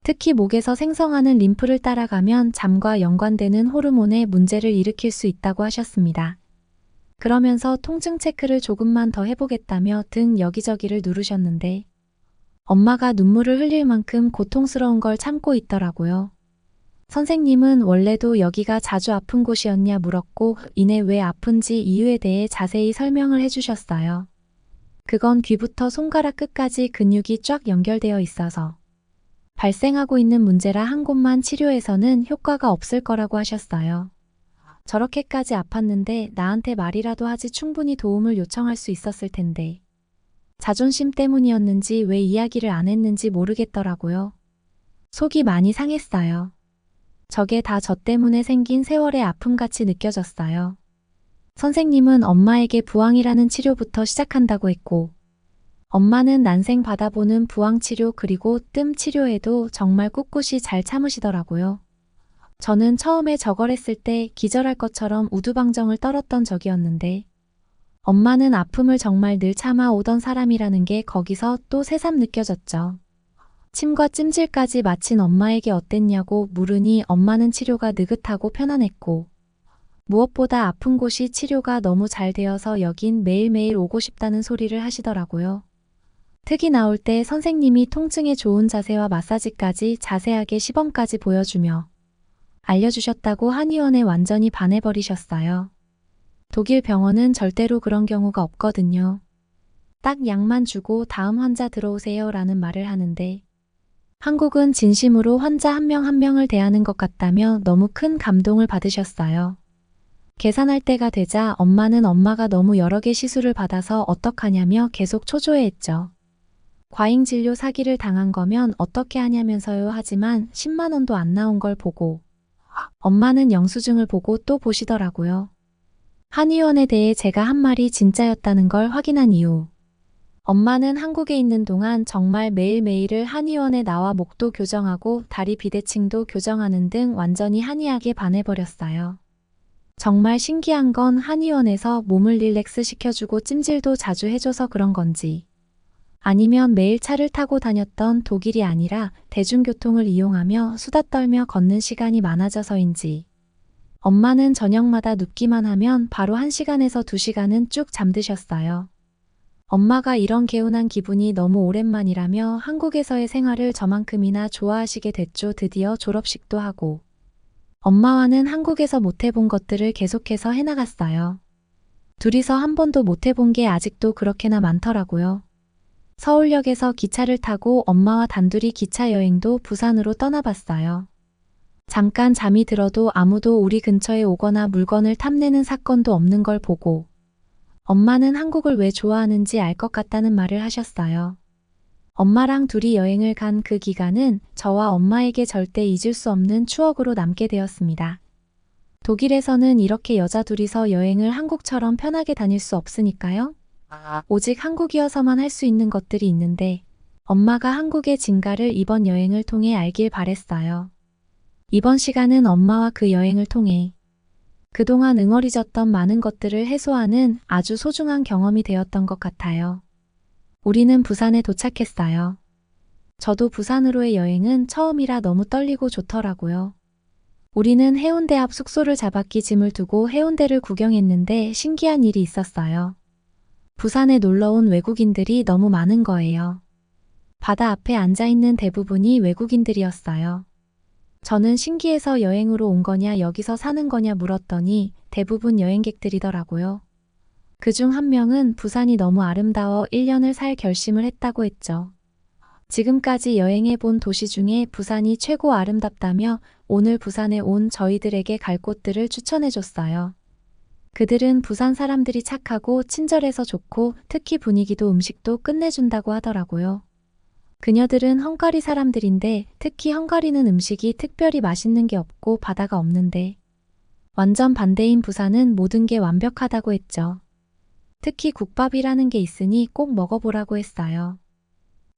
특히 목에서 생성하는 림프를 따라가면 잠과 연관되는 호르몬에 문제를 일으킬 수 있다고 하셨습니다. 그러면서 통증 체크를 조금만 더 해보겠다며 등 여기저기를 누르셨는데 엄마가 눈물을 흘릴 만큼 고통스러운 걸 참고 있더라고요. 선생님은 원래도 여기가 자주 아픈 곳이었냐 물었고 이내 왜 아픈지 이유에 대해 자세히 설명을 해주셨어요. 그건 귀부터 손가락 끝까지 근육이 쫙 연결되어 있어서 발생하고 있는 문제라 한 곳만 치료해서는 효과가 없을 거라고 하셨어요. 저렇게까지 아팠는데 나한테 말이라도 하지 충분히 도움을 요청할 수 있었을 텐데 자존심 때문이었는지 왜 이야기를 안 했는지 모르겠더라고요. 속이 많이 상했어요. 저게 다 저 때문에 생긴 세월의 아픔같이 느껴졌어요. 선생님은 엄마에게 부항이라는 치료부터 시작한다고 했고 엄마는 난생 받아보는 부항치료 그리고 뜸 치료에도 정말 꿋꿋이 잘 참으시더라고요. 저는 처음에 저걸 했을 때 기절할 것처럼 우두방정을 떨었던 적이었는데 엄마는 아픔을 정말 늘 참아오던 사람이라는 게 거기서 또 새삼 느껴졌죠. 침과 찜질까지 마친 엄마에게 어땠냐고 물으니 엄마는 치료가 느긋하고 편안했고 무엇보다 아픈 곳이 치료가 너무 잘 되어서 여긴 매일매일 오고 싶다는 소리를 하시더라고요. 특이 나올 때 선생님이 통증에 좋은 자세와 마사지까지 자세하게 시범까지 보여주며 알려주셨다고 한의원에 완전히 반해버리셨어요. 독일 병원은 절대로 그런 경우가 없거든요. 딱 약만 주고 다음 환자 들어오세요 라는 말을 하는데 한국은 진심으로 환자 한 명 한 명을 대하는 것 같다며 너무 큰 감동을 받으셨어요. 계산할 때가 되자 엄마는 엄마가 너무 여러 개 시술을 받아서 어떡하냐며 계속 초조해했죠. 과잉 진료 사기를 당한 거면 어떻게 하냐면서요 하지만 10만 원도 안 나온 걸 보고 엄마는 영수증을 보고 또 보시더라고요. 한의원에 대해 제가 한 말이 진짜였다는 걸 확인한 이후 엄마는 한국에 있는 동안 정말 매일매일을 한의원에 나와 목도 교정하고 다리 비대칭도 교정하는 등 완전히 한의학에 반해버렸어요. 정말 신기한 건 한의원에서 몸을 릴렉스 시켜주고 찜질도 자주 해줘서 그런 건지 아니면 매일 차를 타고 다녔던 독일이 아니라 대중교통을 이용하며 수다 떨며 걷는 시간이 많아져서인지 엄마는 저녁마다 눕기만 하면 바로 1시간에서 2시간은 쭉 잠드셨어요. 엄마가 이런 개운한 기분이 너무 오랜만이라며 한국에서의 생활을 저만큼이나 좋아하시게 됐죠. 드디어 졸업식도 하고 엄마와는 한국에서 못 해본 것들을 계속해서 해나갔어요. 둘이서 한 번도 못 해본 게 아직도 그렇게나 많더라고요. 서울역에서 기차를 타고 엄마와 단둘이 기차 여행도 부산으로 떠나봤어요. 잠깐 잠이 들어도 아무도 우리 근처에 오거나 물건을 탐내는 사건도 없는 걸 보고 엄마는 한국을 왜 좋아하는지 알 것 같다는 말을 하셨어요. 엄마랑 둘이 여행을 간 그 기간은 저와 엄마에게 절대 잊을 수 없는 추억으로 남게 되었습니다. 독일에서는 이렇게 여자 둘이서 여행을 한국처럼 편하게 다닐 수 없으니까요. 오직 한국이어서만 할 수 있는 것들이 있는데 엄마가 한국의 진가를 이번 여행을 통해 알길 바랬어요. 이번 시간은 엄마와 그 여행을 통해 그동안 응어리졌던 많은 것들을 해소하는 아주 소중한 경험이 되었던 것 같아요. 우리는 부산에 도착했어요. 저도 부산으로의 여행은 처음이라 너무 떨리고 좋더라고요. 우리는 해운대 앞 숙소를 잡았기 짐을 두고 해운대를 구경했는데 신기한 일이 있었어요. 부산에 놀러온 외국인들이 너무 많은 거예요. 바다 앞에 앉아있는 대부분이 외국인들이었어요. 저는 신기해서 여행으로 온 거냐 여기서 사는 거냐 물었더니 대부분 여행객들이더라고요. 그중 한 명은 부산이 너무 아름다워 1년을 살 결심을 했다고 했죠. 지금까지 여행해 본 도시 중에 부산이 최고 아름답다며 오늘 부산에 온 저희들에게 갈 곳들을 추천해 줬어요. 그들은 부산 사람들이 착하고 친절해서 좋고 특히 분위기도 음식도 끝내준다고 하더라고요. 그녀들은 헝가리 사람들인데 특히 헝가리는 음식이 특별히 맛있는 게 없고 바다가 없는데 완전 반대인 부산은 모든 게 완벽하다고 했죠. 특히 국밥이라는 게 있으니 꼭 먹어보라고 했어요.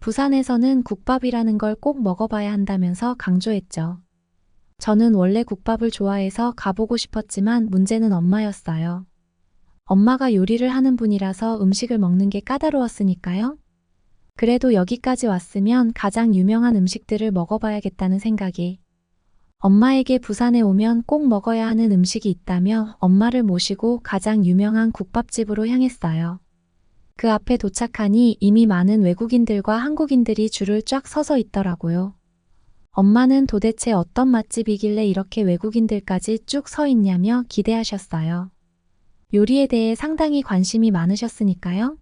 부산에서는 국밥이라는 걸 꼭 먹어봐야 한다면서 강조했죠. 저는 원래 국밥을 좋아해서 가보고 싶었지만 문제는 엄마였어요. 엄마가 요리를 하는 분이라서 음식을 먹는 게 까다로웠으니까요. 그래도 여기까지 왔으면 가장 유명한 음식들을 먹어봐야겠다는 생각에 엄마에게 부산에 오면 꼭 먹어야 하는 음식이 있다며 엄마를 모시고 가장 유명한 국밥집으로 향했어요. 그 앞에 도착하니 이미 많은 외국인들과 한국인들이 줄을 쫙 서서 있더라고요. 엄마는 도대체 어떤 맛집이길래 이렇게 외국인들까지 쭉 서 있냐며 기대하셨어요. 요리에 대해 상당히 관심이 많으셨으니까요.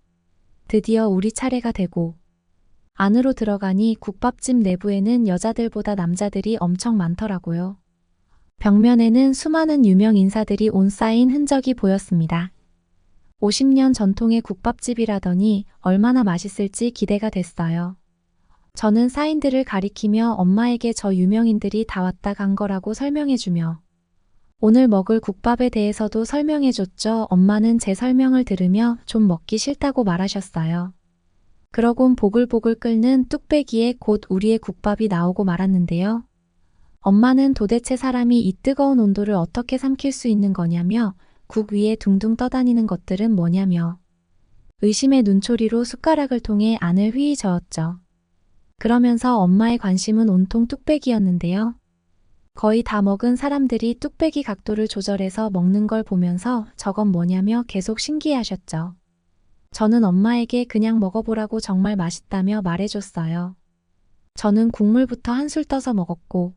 드디어 우리 차례가 되고 안으로 들어가니 국밥집 내부에는 여자들보다 남자들이 엄청 많더라고요. 벽면에는 수많은 유명 인사들이 온 쌓인 흔적이 보였습니다. 50년 전통의 국밥집이라더니 얼마나 맛있을지 기대가 됐어요. 저는 사인들을 가리키며 엄마에게 저 유명인들이 다 왔다 간 거라고 설명해주며 오늘 먹을 국밥에 대해서도 설명해줬죠. 엄마는 제 설명을 들으며 좀 먹기 싫다고 말하셨어요. 그러곤 보글보글 끓는 뚝배기에 곧 우리의 국밥이 나오고 말았는데요. 엄마는 도대체 사람이 이 뜨거운 온도를 어떻게 삼킬 수 있는 거냐며 국 위에 둥둥 떠다니는 것들은 뭐냐며 의심의 눈초리로 숟가락을 통해 안을 휘휘 저었죠. 그러면서 엄마의 관심은 온통 뚝배기였는데요. 거의 다 먹은 사람들이 뚝배기 각도를 조절해서 먹는 걸 보면서 저건 뭐냐며 계속 신기해하셨죠. 저는 엄마에게 그냥 먹어보라고 정말 맛있다며 말해줬어요. 저는 국물부터 한술 떠서 먹었고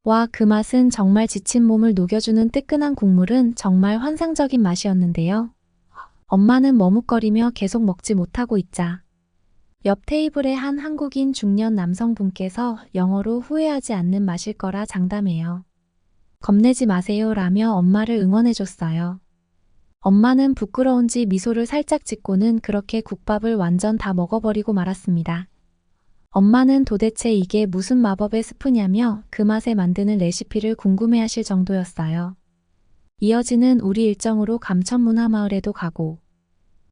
와, 그 맛은 정말 지친 몸을 녹여주는 뜨끈한 국물은 정말 환상적인 맛이었는데요. 엄마는 머뭇거리며 계속 먹지 못하고 있자 옆 테이블의 한 한국인 중년 남성분께서 영어로 후회하지 않는 맛일 거라 장담해요. 겁내지 마세요 라며 엄마를 응원해줬어요. 엄마는 부끄러운지 미소를 살짝 짓고는 그렇게 국밥을 완전 다 먹어버리고 말았습니다. 엄마는 도대체 이게 무슨 마법의 스프냐며 그 맛에 만드는 레시피를 궁금해하실 정도였어요. 이어지는 우리 일정으로 감천문화마을에도 가고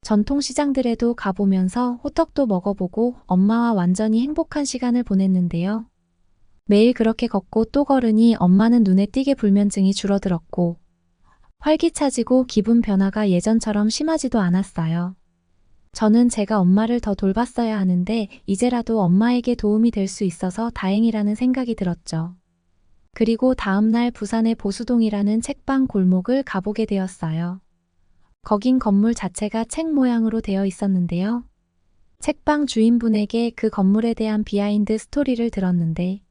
전통시장들에도 가보면서 호떡도 먹어보고 엄마와 완전히 행복한 시간을 보냈는데요. 매일 그렇게 걷고 또 걸으니 엄마는 눈에 띄게 불면증이 줄어들었고 활기차지고 기분 변화가 예전처럼 심하지도 않았어요. 저는 제가 엄마를 더 돌봤어야 하는데 이제라도 엄마에게 도움이 될 수 있어서 다행이라는 생각이 들었죠. 그리고 다음날 부산의 보수동이라는 책방 골목을 가보게 되었어요. 거긴 건물 자체가 책 모양으로 되어 있었는데요. 책방 주인분에게 그 건물에 대한 비하인드 스토리를 들었는데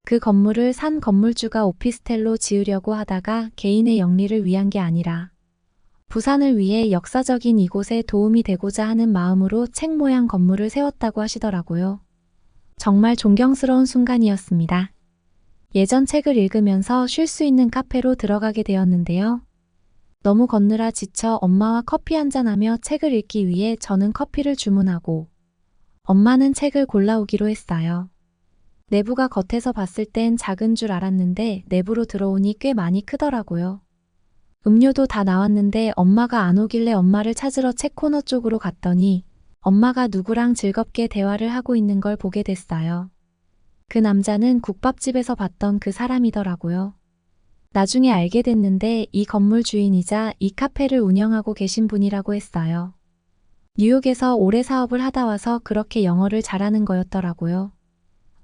그 건물을 산 건물주가 오피스텔로 지으려고 하다가 개인의 영리를 위한 게 아니라 부산을 위해 역사적인 이곳에 도움이 되고자 하는 마음으로 책 모양 건물을 세웠다고 하시더라고요. 정말 존경스러운 순간이었습니다. 예전 책을 읽으면서 쉴 수 있는 카페로 들어가게 되었는데요. 너무 걷느라 지쳐 엄마와 커피 한잔하며 책을 읽기 위해 저는 커피를 주문하고 엄마는 책을 골라오기로 했어요. 내부가 겉에서 봤을 땐 작은 줄 알았는데 내부로 들어오니 꽤 많이 크더라고요. 음료도 다 나왔는데 엄마가 안 오길래 엄마를 찾으러 책 코너 쪽으로 갔더니 엄마가 누구랑 즐겁게 대화를 하고 있는 걸 보게 됐어요. 그 남자는 국밥집에서 봤던 그 사람이더라고요. 나중에 알게 됐는데 이 건물 주인이자 이 카페를 운영하고 계신 분이라고 했어요. 뉴욕에서 오래 사업을 하다 와서 그렇게 영어를 잘하는 거였더라고요.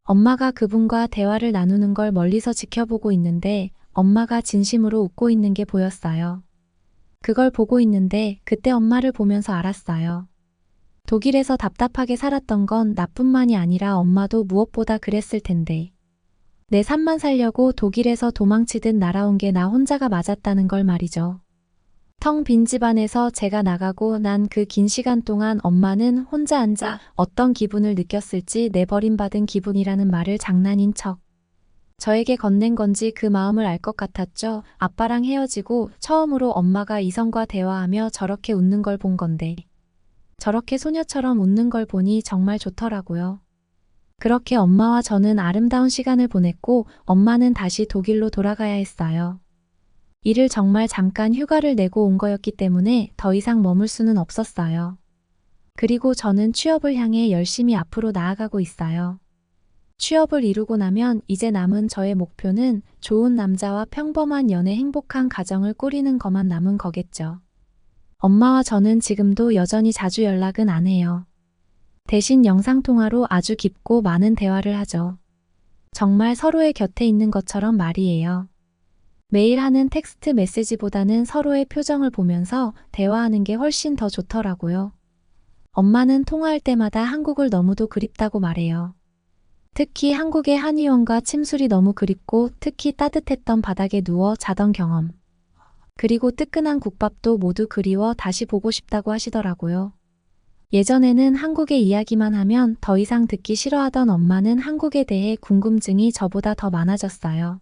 엄마가 그분과 대화를 나누는 걸 멀리서 지켜보고 있는데 엄마가 진심으로 웃고 있는 게 보였어요. 그걸 보고 있는데 그때 엄마를 보면서 알았어요. 독일에서 답답하게 살았던 건 나뿐만이 아니라 엄마도 무엇보다 그랬을 텐데. 내 삶만 살려고 독일에서 도망치듯 날아온 게 나 혼자가 맞았다는 걸 말이죠. 텅 빈 집안에서 제가 나가고 난 그 긴 시간 동안 엄마는 혼자 앉아 어떤 기분을 느꼈을지 내버림받은 기분이라는 말을 장난인 척 저에게 건넨 건지 그 마음을 알 것 같았죠. 아빠랑 헤어지고 처음으로 엄마가 이성과 대화하며 저렇게 웃는 걸 본 건데 저렇게 소녀처럼 웃는 걸 보니 정말 좋더라고요. 그렇게 엄마와 저는 아름다운 시간을 보냈고 엄마는 다시 독일로 돌아가야 했어요. 일을 정말 잠깐 휴가를 내고 온 거였기 때문에 더 이상 머물 수는 없었어요. 그리고 저는 취업을 향해 열심히 앞으로 나아가고 있어요. 취업을 이루고 나면 이제 남은 저의 목표는 좋은 남자와 평범한 연애 행복한 가정을 꾸리는 것만 남은 거겠죠. 엄마와 저는 지금도 여전히 자주 연락은 안 해요. 대신 영상통화로 아주 깊고 많은 대화를 하죠. 정말 서로의 곁에 있는 것처럼 말이에요. 매일 하는 텍스트 메시지보다는 서로의 표정을 보면서 대화하는 게 훨씬 더 좋더라고요. 엄마는 통화할 때마다 한국을 너무도 그립다고 말해요. 특히 한국의 한의원과 침술이 너무 그립고 특히 따뜻했던 바닥에 누워 자던 경험. 그리고 뜨끈한 국밥도 모두 그리워 다시 보고 싶다고 하시더라고요. 예전에는 한국의 이야기만 하면 더 이상 듣기 싫어하던 엄마는 한국에 대해 궁금증이 저보다 더 많아졌어요.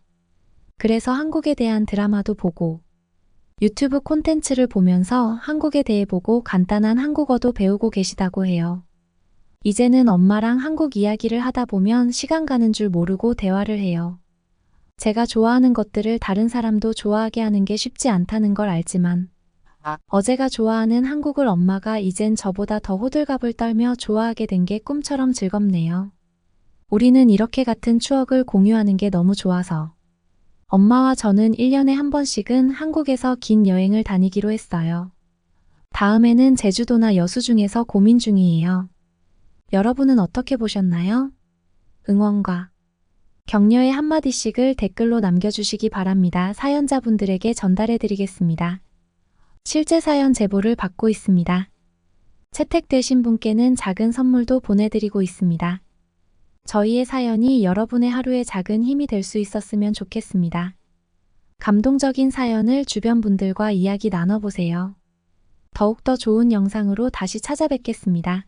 그래서 한국에 대한 드라마도 보고 유튜브 콘텐츠를 보면서 한국에 대해 보고 간단한 한국어도 배우고 계시다고 해요. 이제는 엄마랑 한국 이야기를 하다 보면 시간 가는 줄 모르고 대화를 해요. 제가 좋아하는 것들을 다른 사람도 좋아하게 하는 게 쉽지 않다는 걸 알지만 어제가 좋아하는 한국을 엄마가 이젠 저보다 더 호들갑을 떨며 좋아하게 된 게 꿈처럼 즐겁네요. 우리는 이렇게 같은 추억을 공유하는 게 너무 좋아서 엄마와 저는 1년에 한 번씩은 한국에서 긴 여행을 다니기로 했어요. 다음에는 제주도나 여수 중에서 고민 중이에요. 여러분은 어떻게 보셨나요? 응원과 격려의 한마디씩을 댓글로 남겨주시기 바랍니다. 사연자분들에게 전달해드리겠습니다. 실제 사연 제보를 받고 있습니다. 채택되신 분께는 작은 선물도 보내드리고 있습니다. 저희의 사연이 여러분의 하루에 작은 힘이 될 수 있었으면 좋겠습니다. 감동적인 사연을 주변 분들과 이야기 나눠보세요. 더욱더 좋은 영상으로 다시 찾아뵙겠습니다.